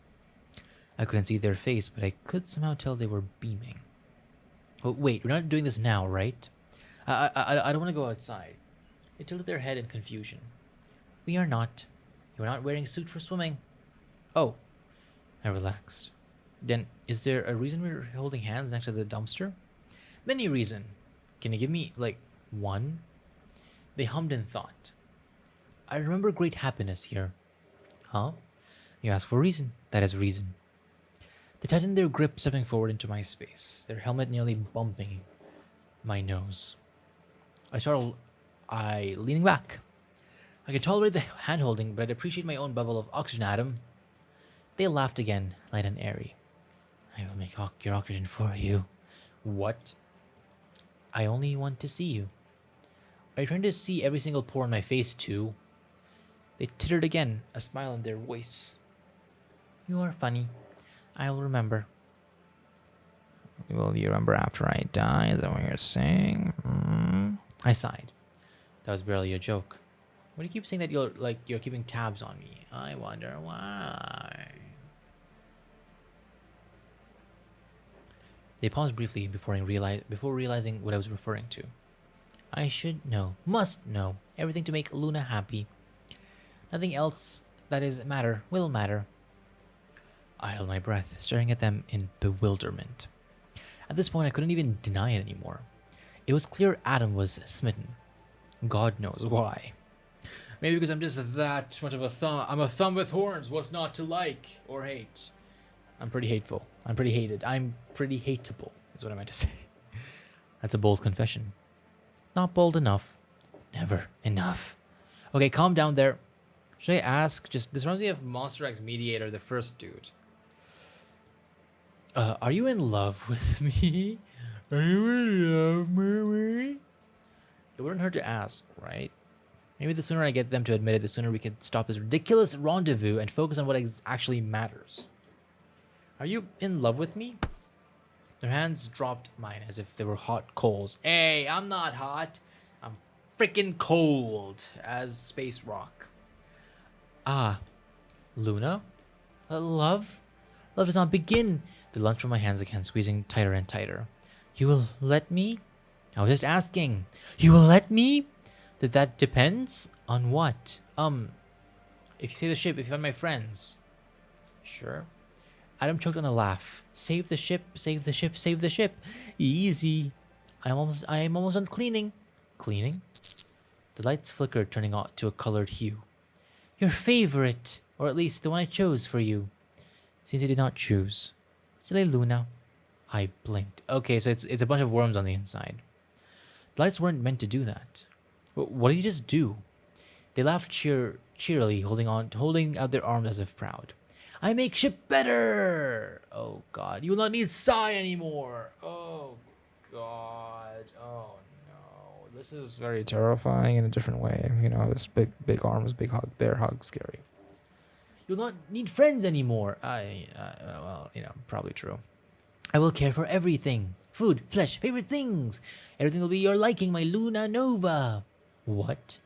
I couldn't see their face, but I could somehow tell they were beaming. Oh, wait, we're not doing this now, right? I don't want to go outside. They tilted their head in confusion. We are not. You're not wearing a suit for swimming. Oh. I relaxed. Then, is there a reason we're holding hands next to the dumpster? Many reason. Can you give me, one? They hummed in thought. I remember great happiness here. Huh? You ask for reason. That is reason. They tightened their grip, stepping forward into my space, their helmet nearly bumping my nose. I leaning back. I could tolerate the hand-holding, but I'd appreciate my own bubble of oxygen atom. They laughed again, light and airy. I will make your oxygen for you. What? I only want to see you. Are you trying to see every single pore on my face too? They tittered again, a smile in their voice. You are funny. I'll remember. Will you remember after I die? Is that what you're saying? I sighed. That was barely a joke. Why do you keep saying that you're keeping tabs on me? I wonder why. They paused briefly before realizing what I was referring to. I should know, must know, everything to make Luna happy. Nothing else that is matter will matter. I held my breath, staring at them in bewilderment. At this point, I couldn't even deny it anymore. It was clear Adam was smitten. God knows why. Maybe because I'm just that much of a thumb. I'm a thumb with horns. What's not to like or hate? I'm pretty hateful. I'm pretty hated. I'm pretty hateable, is what I meant to say. That's a bold confession. Not bold enough. Never enough. Okay, calm down there. Should I ask? This reminds me of Monster X Mediator, the first dude. Are you in love with me? Are you in love with me? It wouldn't hurt to ask, right? Maybe the sooner I get them to admit it, the sooner we can stop this ridiculous rendezvous and focus on what actually matters. Are you in love with me? Their hands dropped mine as if they were hot coals. Hey, I'm not hot. I'm freaking cold as space rock. Ah, Luna? Love? Love does not begin. They lunged from my hands again, squeezing tighter and tighter. You will let me? I was just asking. You will let me? That depends on what? If you save the ship, if you find my friends. Sure. Adam choked on a laugh. Save the ship, save the ship, save the ship. Easy. I am almost done cleaning. Cleaning? The lights flickered, turning on to a colored hue. Your favorite, or at least the one I chose for you. Since you did not choose. Silly Luna. I blinked. Okay, so it's a bunch of worms on the inside. The lights weren't meant to do that. What did you just do? They laughed cheerily, holding out their arms as if proud. I make ship better! Oh god, you will not need Psy anymore! Oh god, oh no. This is very Terrifying in a different way. You know, this big arms, big hug, bear hug, scary. You'll not need friends anymore. Well, probably true. I will care for everything. Food, flesh, favorite things. Everything will be your liking, my Luna Nova. What?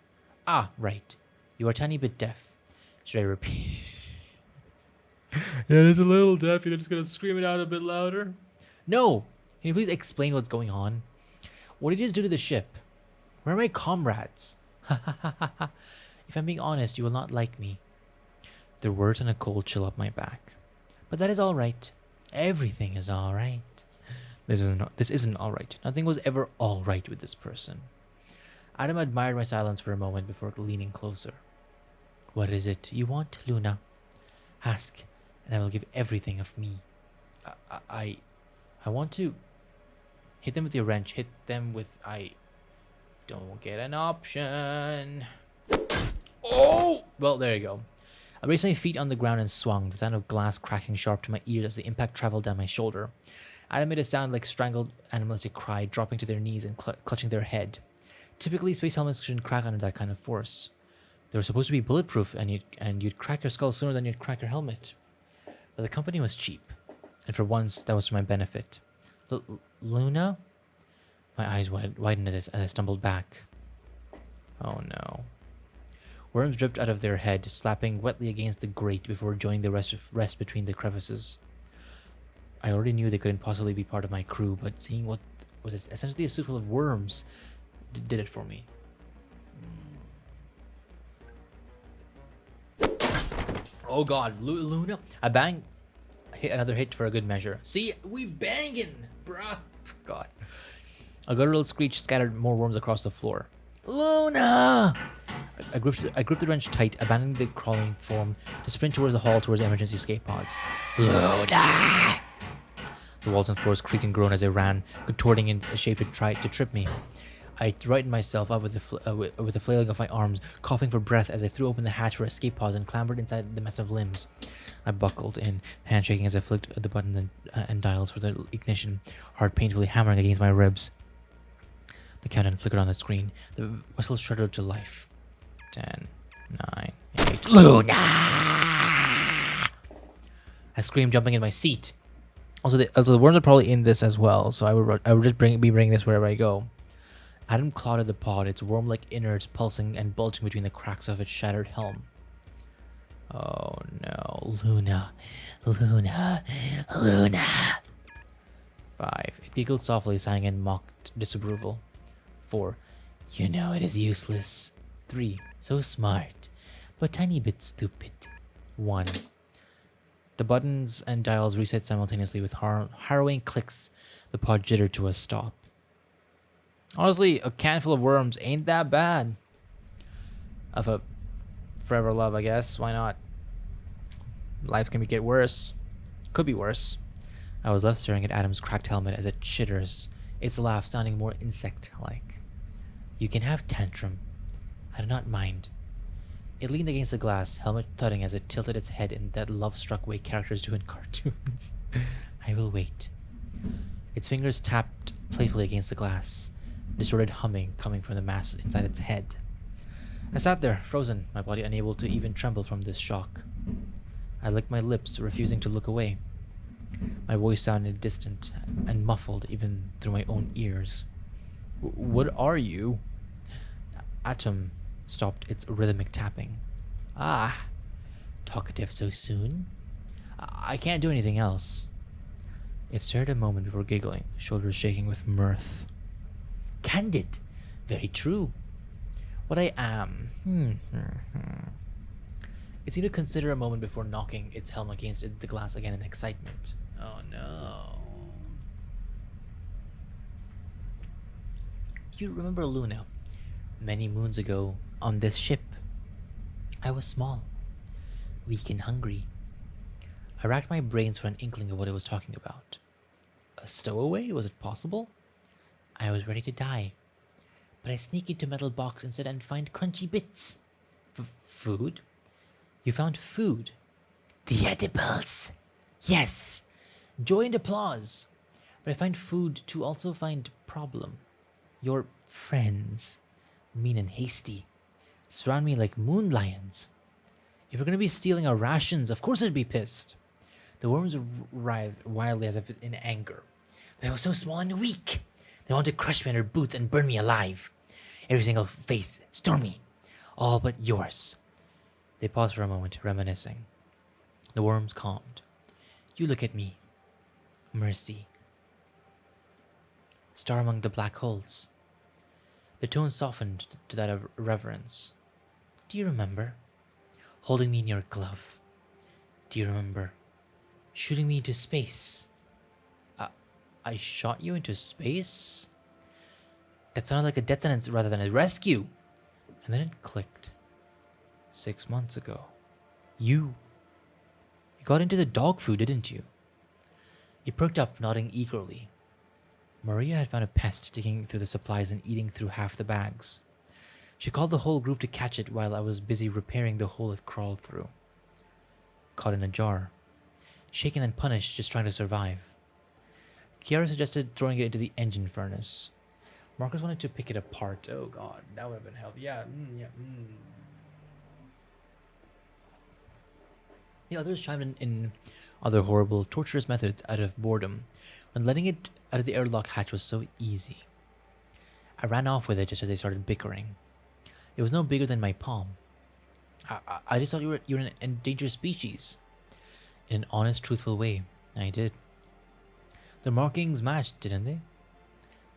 Ah, right. You are a tiny bit deaf. Should I repeat? Yeah, it's a little deaf. You're just gonna scream it out a bit louder. No. Can you please explain what's going on? What did you just do to the ship? Where are my comrades? If I'm being honest, you will not like me. Their words sent a cold chill up my back. But that is all right. Everything is all right. This isn't all right. Nothing was ever all right with this person. Adam admired my silence for a moment before leaning closer. What is it you want, Luna? Ask, and I will give everything of me. I want to hit them with your wrench. Hit them with I don't get an option. Oh! Well, there you go. I raised my feet on the ground and swung, the sound of glass cracking sharp to my ears as the impact traveled down my shoulder. Adam made a sound like strangled animalistic cry, dropping to their knees and clutching their head. Typically, space helmets shouldn't crack under that kind of force. They were supposed to be bulletproof, and you'd crack your skull sooner than you'd crack your helmet. But the company was cheap, and for once, that was to my benefit. Luna? My eyes widened as I stumbled back. Oh no. Worms dripped out of their head, slapping wetly against the grate before joining the rest between the crevices. I already knew they couldn't possibly be part of my crew, but seeing what was essentially a suit full of worms did it for me. Oh god, Luna. I hit another hit for a good measure. See, we banging, bruh. God. A guttural screech scattered more worms across the floor. Luna! I gripped the wrench tight, abandoning the crawling form to sprint towards the hall towards the emergency escape pods. Luna! The walls and floors creaked and groaned as I ran, contorting in a shape to try to trip me. I righted myself up with the flailing of my arms, coughing for breath as I threw open the hatch for escape pods and clambered inside the mess of limbs. I buckled in, hand shaking as I flicked the button and dials for the ignition, heart painfully hammering against my ribs. The countdown flickered on the screen. The whistle shuddered to life. 10, 9, 8... Luna! I screamed, jumping in my seat. Also, the worms are probably in this as well, so I would just be bringing this wherever I go. Adam clawed at the pod, its worm-like innards pulsing and bulging between the cracks of its shattered helm. Oh no, Luna, Luna, Luna. 5. It giggled softly, sighing in mocked disapproval. 4. You know it is useless. 3. So smart, but tiny bit stupid. 1. The buttons and dials reset simultaneously with harrowing clicks. The pod jittered to a stop. Honestly, a can full of worms ain't that bad. Of a forever love, I guess. Why not? Life can get worse. Could be worse. I was left staring at Adam's cracked helmet as it chitters, its laugh sounding more insect-like. You can have tantrum. I do not mind. It leaned against the glass, helmet thudding as it tilted its head in that love-struck way characters do in cartoons. I will wait. Its fingers tapped playfully against the glass, distorted humming coming from the mass inside its head. I sat there, frozen, my body unable to even tremble from this shock. I licked my lips, refusing to look away. My voice sounded distant and muffled even through my own ears. What are you? Atom stopped its rhythmic tapping. Ah, talkative so soon? I can't do anything else. It stared a moment before giggling, shoulders shaking with mirth. Candid. Very true. What I am. It seemed to consider a moment before knocking its helm against the glass again in excitement. Oh no. Do you remember Luna? Many moons ago, on this ship. I was small, weak and hungry. I racked my brains for an inkling of what it was talking about. A stowaway? Was it possible? I was ready to die, but I sneak into metal box instead and find crunchy bits. Food? You found food? The edibles. Yes. Joy and applause. But I find food to also find problem. Your friends, mean and hasty, surround me like moon lions. If we're going to be stealing our rations, of course I'd be pissed. The worms writhed wildly as if in anger. But I was so small and weak. They wanted to crush me under boots and burn me alive. Every single face, stormy. All but yours. They paused for a moment, reminiscing. The worms calmed. You look at me. Mercy. Star among the black holes. The tone softened to that of reverence. Do you remember? Holding me in your glove. Do you remember? Shooting me into space. I shot you into space? That sounded like a death sentence rather than a rescue. And then it clicked. 6 months ago. You got into the dog food, didn't you? He perked up, nodding eagerly. Maria had found a pest digging through the supplies and eating through half the bags. She called the whole group to catch it while I was busy repairing the hole it crawled through. Caught in a jar. Shaken and punished, just trying to survive. Kiara suggested throwing it into the engine furnace. Marcus wanted to pick it apart. Oh god, that would have been helpful. Yeah. The others chimed in other horrible, torturous methods out of boredom, when letting it out of the airlock hatch was so easy. I ran off with it just as they started bickering. It was no bigger than my palm. I just thought you were an endangered species. In an honest, truthful way, I did. The markings matched, didn't they?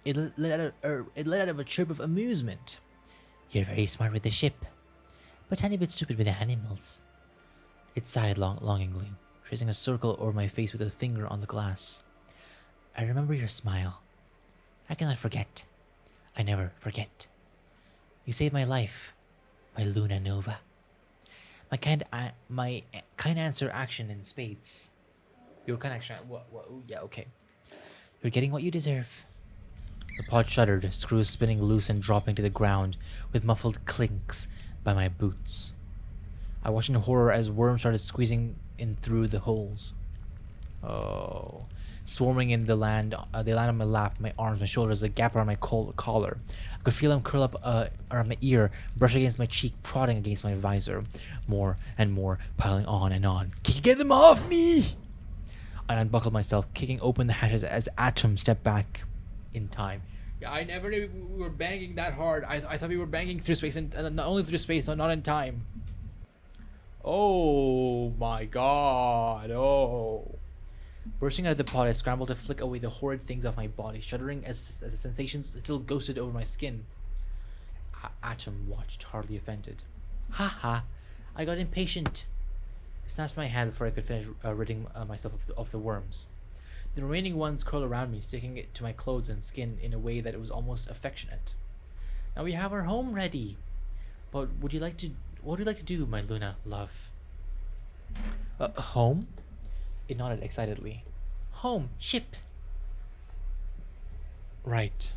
It let out of a chirp of amusement. You're very smart with the ship, but tiny bit stupid with the animals. It sighed longingly, tracing a circle over my face with a finger on the glass. I remember your smile. I cannot forget. I never forget. You saved my life. my Luna Nova. My kind answer action in spades. Your kind action. What? Ooh, yeah, okay. You're getting what you deserve. The pod shuddered, screws spinning loose and dropping to the ground with muffled clinks by my boots. I watched in horror as worms started squeezing in through the holes. Oh. Swarming in they land on my lap, my arms, my shoulders, a gap around my collar. I could feel them curl up around my ear, brush against my cheek, prodding against my visor. More and more, piling on and on. Get them off me! I unbuckled myself, kicking open the hatches as Atom stepped back in time. Yeah, I never knew we were banging that hard. I thought we were banging through space, and not only through space, not in time. Oh my god, oh. Bursting out of the pod, I scrambled to flick away the horrid things off my body, shuddering as the sensations still ghosted over my skin. Atom watched, hardly offended. Ha ha, I got impatient. I snatched my hand before I could finish ridding myself of the worms. The remaining ones curled around me, sticking it to my clothes and skin in a way that was almost affectionate. Now we have our home ready. But what would you like to do, my Luna love? Home? It nodded excitedly. Home, ship. Right.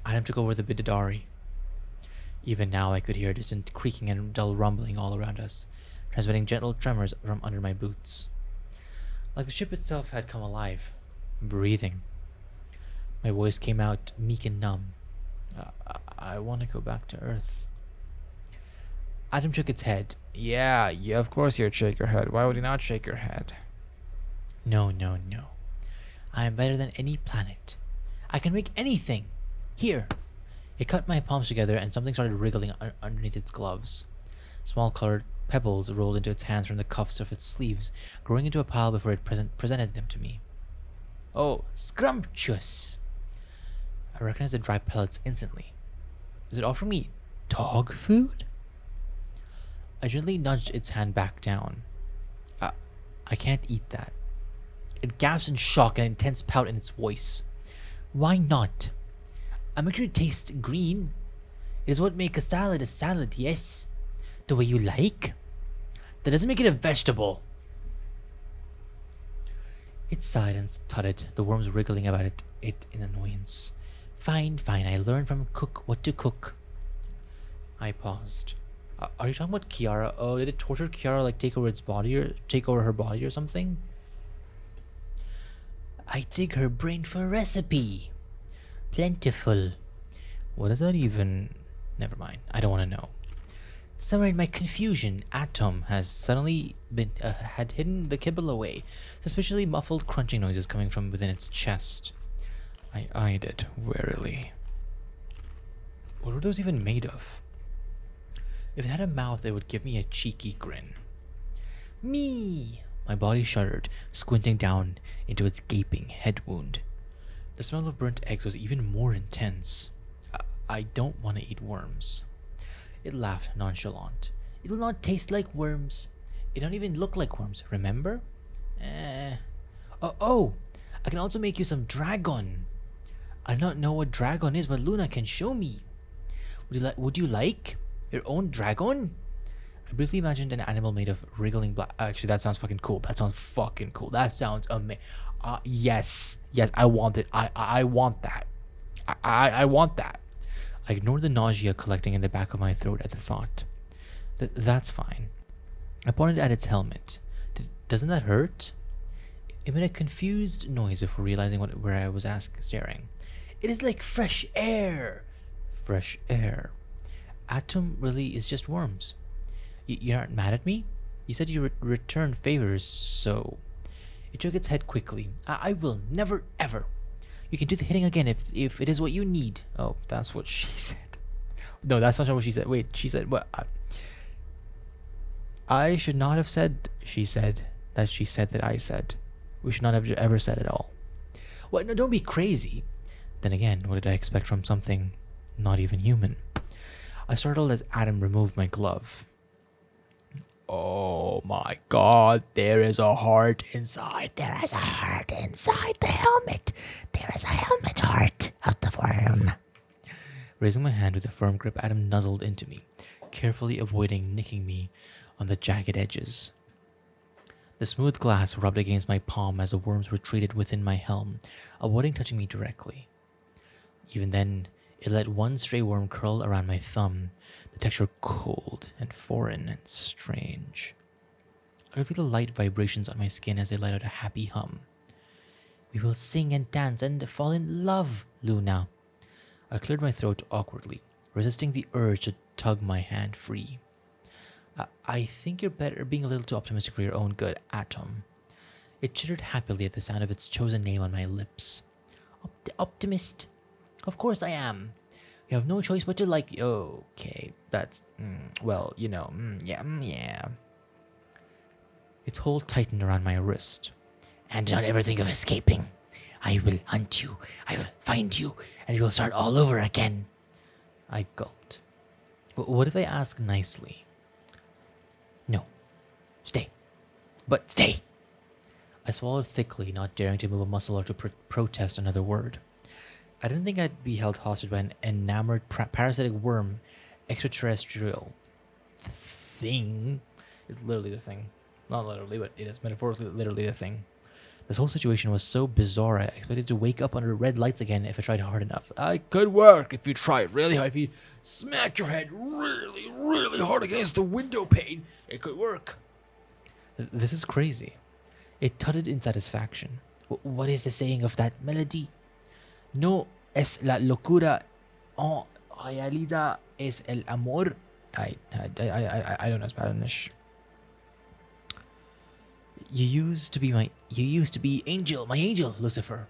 Adam took over the Bidadari. Even now I could hear a distant creaking and dull rumbling all around us, transmitting gentle tremors from under my boots. Like the ship itself had come alive, breathing. My voice came out meek and numb. I want to go back to Earth. Adam shook its head. Yeah, of course you'd shake your head. Why would you not shake your head? No. I am better than any planet. I can make anything. Here. It cut my palms together and something started wriggling underneath its gloves. Small colored pebbles rolled into its hands from the cuffs of its sleeves, growing into a pile before it presented them to me. Oh, scrumptious! I recognized the dry pellets instantly. Is it offering me dog food? I gently nudged its hand back down. I can't eat that. It gasped in shock and intense pout in its voice. Why not? I make sure it tastes green. It is what makes a salad, yes? The way you like? That doesn't make it a vegetable. It sighed and tutted, the worms wriggling about it in annoyance. Fine, I learned from Cook what to cook. I paused. Are you talking about Kiara? Oh, did it torture Kiara, like take over her body or something? I dig her brain for recipe. Plentiful. What does that even... Never mind. I don't want to know. Somewhere in my confusion, Atom has suddenly had hidden the kibble away. Suspiciously muffled crunching noises coming from within its chest. I eyed it warily. What were those even made of? If it had a mouth, it would give me a cheeky grin. Me! My body shuddered, squinting down into its gaping head wound. The smell of burnt eggs was even more intense. I don't want to eat worms. It laughed nonchalant. It will not taste like worms. It don't even look like worms, remember? Oh, I can also make you some dragon. I do not know what dragon is, but Luna can show me. Would you like your own dragon? I briefly imagined an animal made of wriggling black. Actually, that sounds fucking cool. That sounds amazing. Yes, I want it. I want that. I want that. I ignored the nausea collecting in the back of my throat at the thought. That's fine. I pointed at its helmet. Doesn't that hurt? It made a confused noise before realizing where I was staring. It is like fresh air. Fresh air. Atom really is just worms. You aren't mad at me? You said you return favors, so... It shook its head quickly. I will. Never, ever. You can do the hitting again if it is what you need. Oh, that's what she said. No, that's not what she said. Wait, she said what? I should not have said, she said, that she said that I said. We should not have ever said it all. What? No, don't be crazy. Then again, what did I expect from something not even human? I startled as Adam removed my glove. Oh my god, there is a heart inside. There is a heart inside the helmet. There is a helmet heart of the worm. Raising my hand with a firm grip, Adam nuzzled into me, carefully avoiding nicking me on the jagged edges. The smooth glass rubbed against my palm as the worms retreated within my helm, avoiding touching me directly. Even then, it let one stray worm curl around my thumb, the texture cold and foreign and strange. I could feel the light vibrations on my skin as they let out a happy hum. We will sing and dance and fall in love, Luna. I cleared my throat awkwardly, resisting the urge to tug my hand free. I think you're better being a little too optimistic for your own good, Atom. It chittered happily at the sound of its chosen name on my lips. Optimist? Of course I am. You have no choice but to like... Okay, that's... well, you know, yeah. Its hold tightened around my wrist. And do not ever think of escaping. I will hunt you, I will find you, and you will start all over again. I gulped. What if I ask nicely? No. Stay. But stay! I swallowed thickly, not daring to move a muscle or to protest another word. I didn't think I'd be held hostage by an enamored parasitic worm extraterrestrial. The thing is literally the thing. Not literally, but it is metaphorically literally the thing. This whole situation was so bizarre, I expected to wake up under red lights again if I tried hard enough. I could work if you tried really hard. If you smack your head really, really hard against the window pane, it could work. This is crazy. It tutted in satisfaction. What is the saying of that melody? No es la locura, en realidad es el amor. I don't know Spanish. You used to be angel, my angel, Lucifer.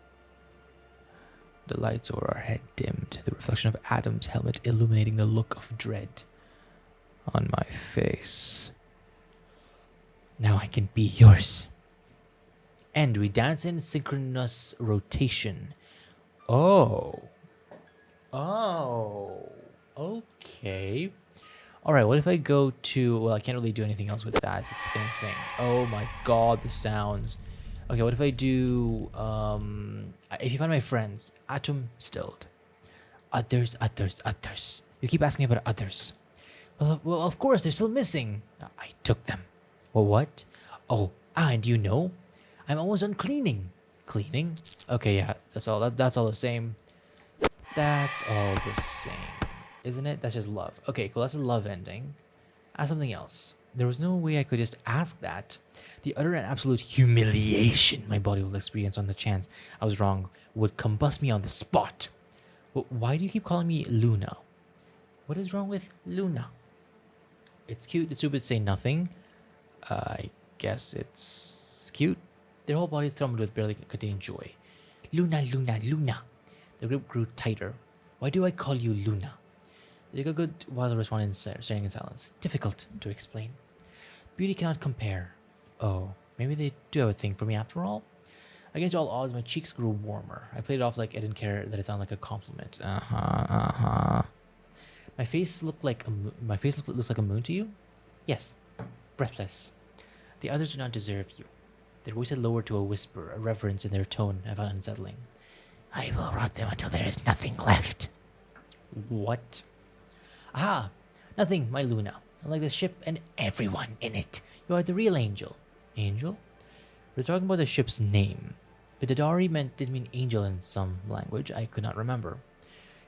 The lights over our head dimmed, the reflection of Adam's helmet illuminating the look of dread on my face. Now I can be yours. And we dance in synchronous rotation. Oh, okay. All right, what if I go to, well, I can't really do anything else with that. It's the same thing. Oh my God, the sounds. Okay, what if I do, if you find my friends, Atom stilled. Others. You keep asking about others. Well, of course, they're still missing. I took them. Well, what? Oh, and you know, I'm almost done cleaning. Cleaning? Okay, yeah, that's all. That's all the same. That's all the same. Isn't it? That's just love. Okay, cool. That's a love ending. Ask something else. There was no way I could just ask that. The utter and absolute humiliation my body will experience on the chance I was wrong would combust me on the spot. Why do you keep calling me Luna? What is wrong with Luna? It's cute. It's stupid. Say nothing. I guess it's cute. Their whole body thrummed with barely containing joy. Luna. The grip grew tighter. Why do I call you Luna? They took a good while to respond, staring in silence. Difficult to explain. Beauty cannot compare. Oh, maybe they do have a thing for me after all? Against all odds, my cheeks grew warmer. I played it off like I didn't care that it sounded like a compliment. My face looks like a moon to you? Yes. Breathless. The others do not deserve you. Their voice had lowered to a whisper, a reverence in their tone I found unsettling. I will rot them until there is nothing left. What? Aha! Nothing, my Luna. Unlike the ship and everyone in it. You are the real angel. Angel? We're talking about the ship's name. Bidadari did mean angel in some language I could not remember.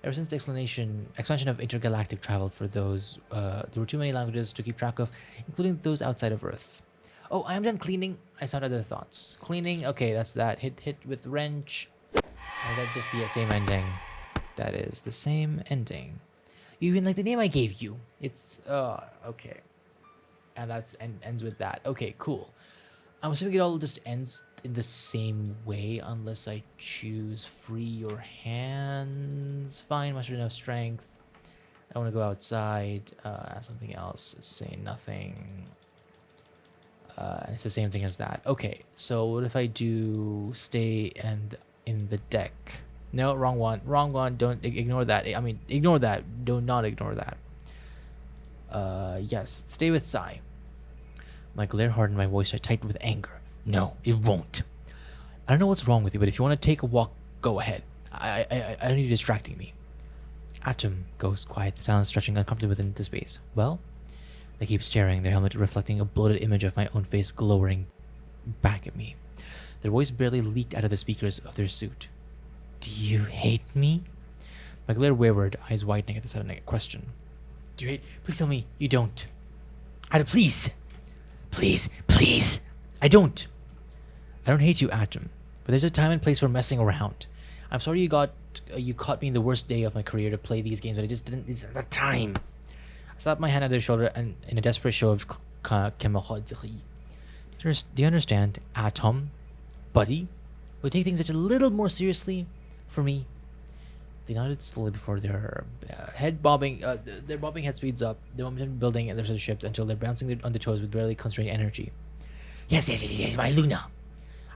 Ever since the expansion of intergalactic travel for those, there were too many languages to keep track of, including those outside of Earth. Oh, I am done cleaning. I sound other thoughts. Cleaning, okay, that's that. Hit with wrench. Or is that just the same ending? That is the same ending. You even like the name I gave you. It's, okay. And ends with that. Okay, cool. I'm assuming it all just ends in the same way unless I choose free your hands. Fine, mustered enough strength. I want to go outside. Something else. Say nothing. And it's the same thing as that. Okay, so what if I do stay and in the deck? No, wrong one. Wrong one. Don't ignore that. I mean, ignore that. Do not ignore that. Yes, stay with Sai. My glare hardened, my voice tightened with anger. No, it won't. I don't know what's wrong with you, but if you want to take a walk, go ahead. I don't need you distracting me. Atom goes quiet, the silence stretching uncomfortably within the space. Well? They keep staring, their helmet reflecting a bloated image of my own face glowering back at me. Their voice barely leaked out of the speakers of their suit. Do you hate me? My glare wavered, eyes widening at the sudden question. Do you hate? Please tell me you don't. Atom, please! Please, please! I don't! I don't hate you, Atom, but there's a time and place for messing around. I'm sorry you caught me in the worst day of my career to play these games, but I just didn't. It's the time. I slapped my hand on their shoulder and in a desperate show of camaraderie. Do you understand, Atom, buddy? Will you take things such a little more seriously for me? They nodded slowly before their their bobbing head speeds up, the momentum building and their ship until they're bouncing on their toes with barely constrained energy. Yes, my Luna.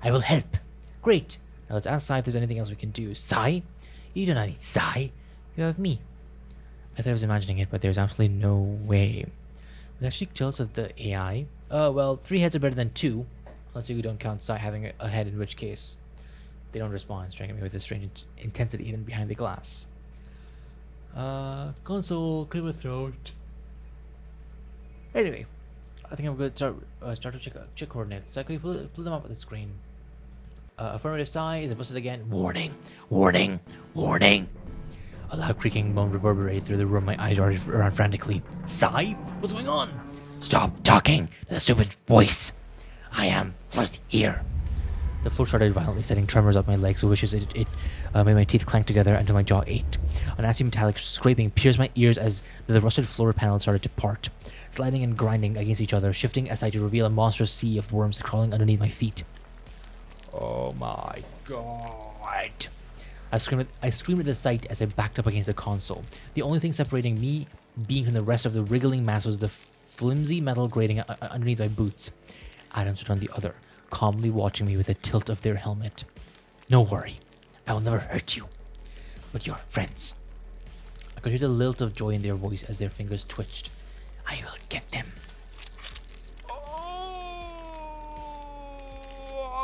I will help. Great. Now let's ask Sai if there's anything else we can do. Sai? You do not need Sai. You have me. I thought I was imagining it, but there's absolutely no way. I'm actually jealous of the AI. Well, 3 heads are better than 2. Unless you don't count Sai having a head, in which case they don't respond, staring at me with a strange intensity even behind the glass. Console, clear my throat. Anyway, I think I'm going to start to check coordinates. So could you pull them up on the screen? Affirmative Sai, is it busted again? Warning, warning, warning. A loud creaking moan reverberated through the room. My eyes darted around frantically. Sai? What's going on? Stop talking to the stupid voice. I am right here. The floor started violently, setting tremors up my legs, which is it made my teeth clank together until my jaw ached. A nasty metallic scraping pierced my ears as the rusted floor panel started to part, sliding and grinding against each other, shifting aside to reveal a monstrous sea of worms crawling underneath my feet. Oh my god. I screamed at the sight as I backed up against the console. The only thing separating me being from the rest of the wriggling mass was the flimsy metal grating underneath my boots. Adam stood on the other, calmly watching me with a tilt of their helmet. No worry, I will never hurt you, but your friends. I could hear the lilt of joy in their voice as their fingers twitched. I will get them.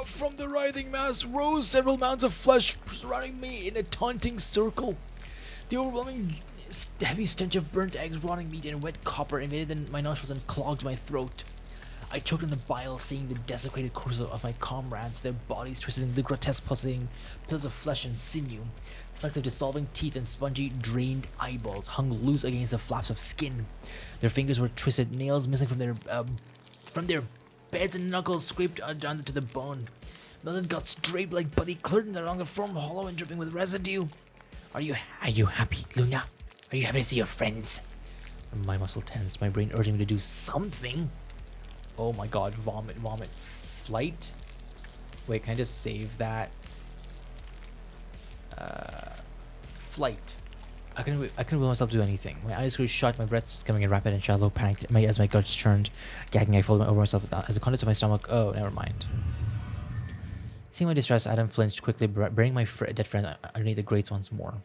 From the writhing mass rose several mounds of flesh surrounding me in a taunting circle. The overwhelming heavy stench of burnt eggs, rotting meat, and wet copper invaded my nostrils and clogged my throat. I choked on the bile, seeing the desecrated corpses of my comrades, their bodies twisted into grotesque pulsating pills of flesh and sinew. Flecks of dissolving teeth and spongy, drained eyeballs hung loose against the flaps of skin. Their fingers were twisted, nails missing from their beds and knuckles scraped down to the bone. Melted guts draped like bloody curtains along the floor, hollow and dripping with residue. Are you happy, Luna? Are you happy to see your friends? My muscle tensed, my brain urging me to do something. Oh my god, vomit. Flight? Wait, can I just save that? Flight. I couldn't will myself to do anything. My eyes grew shut, my breaths coming in rapid and shallow, panicked as my guts churned. Gagging, I folded over myself as the contents of my stomach. Oh, never mind. Seeing my distress, Adam flinched quickly, burying my dead friend underneath the grates once more.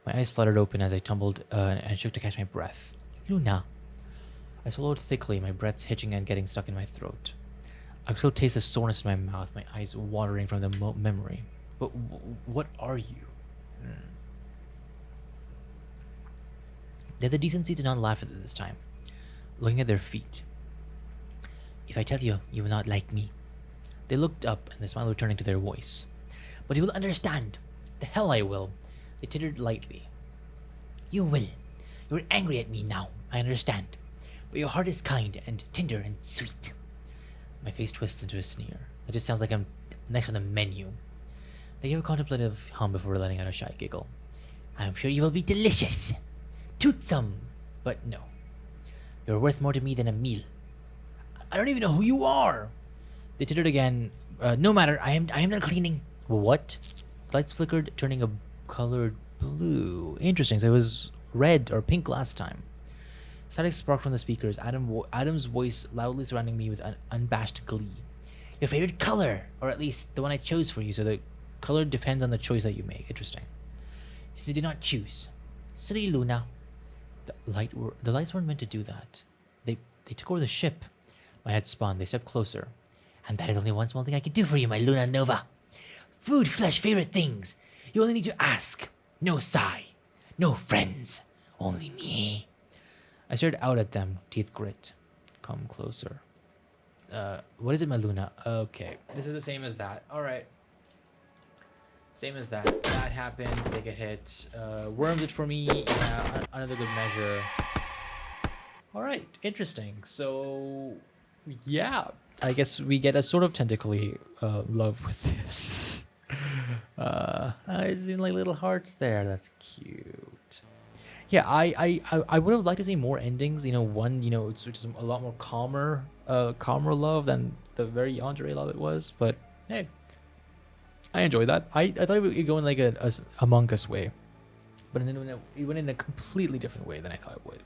My eyes fluttered open as I tumbled and shook to catch my breath. Luna. I swallowed thickly, my breaths hitching and getting stuck in my throat. I could still taste the soreness in my mouth, my eyes watering from the memory. But what are you? They had the decency to not laugh at it this time, looking at their feet. If I tell you, you will not like me. They looked up, and the smile returning to their voice. But you will understand. The hell I will. They tittered lightly. You will. You're angry at me now, I understand. But your heart is kind and tender and sweet. My face twisted into a sneer. That just sounds like I'm next on the menu. They gave a contemplative hum before letting out a shy giggle. I'm sure you will be delicious. Toothsome. But no. You're worth more to me than a meal. I don't even know who you are. They tittered again. No matter, I am not cleaning. What? The lights flickered, turning a colored blue. Interesting, so it was red or pink last time. Static sparked from the speakers, Adam's voice loudly surrounding me with unabashed glee. Your favorite color, or at least the one I chose for you, so the color depends on the choice that you make. Interesting. Since you did not choose. Silly Luna. The lights weren't meant to do that. They took over the ship. My head spun, they stepped closer. And that is only one small thing I can do for you, my Luna Nova. Food, flesh, favorite things. You only need to ask. No sigh. No friends, only me. I stared out at them, teeth grit. Come closer. What is it, my Luna? Okay, this is the same as that. All right. Same as that. That happens, they get hit. Worms it for me. Yeah, another good measure. All right, interesting. So, yeah, I guess we get a sort of tentacly love with this. It's in like little hearts there. That's cute. Yeah, I would have liked to see more endings. You know, one, you know, it's which is a lot more calmer love than the very yandere love it was. But hey, I enjoyed that. I thought it would go in like a Among Us way, but then it went in a completely different way than I thought it would.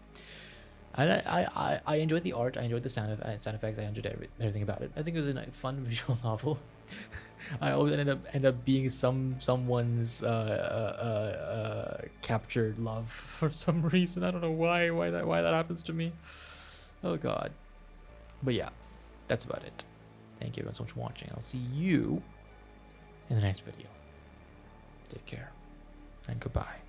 And I enjoyed the art. I enjoyed the sound effects. I enjoyed everything about it. I think it was a fun visual novel. I always end up being someone's captured love for some reason. I don't know why that happens to me. Oh god. But yeah, that's about it. Thank you everyone so much for watching. I'll see you in the next video. Take care and goodbye.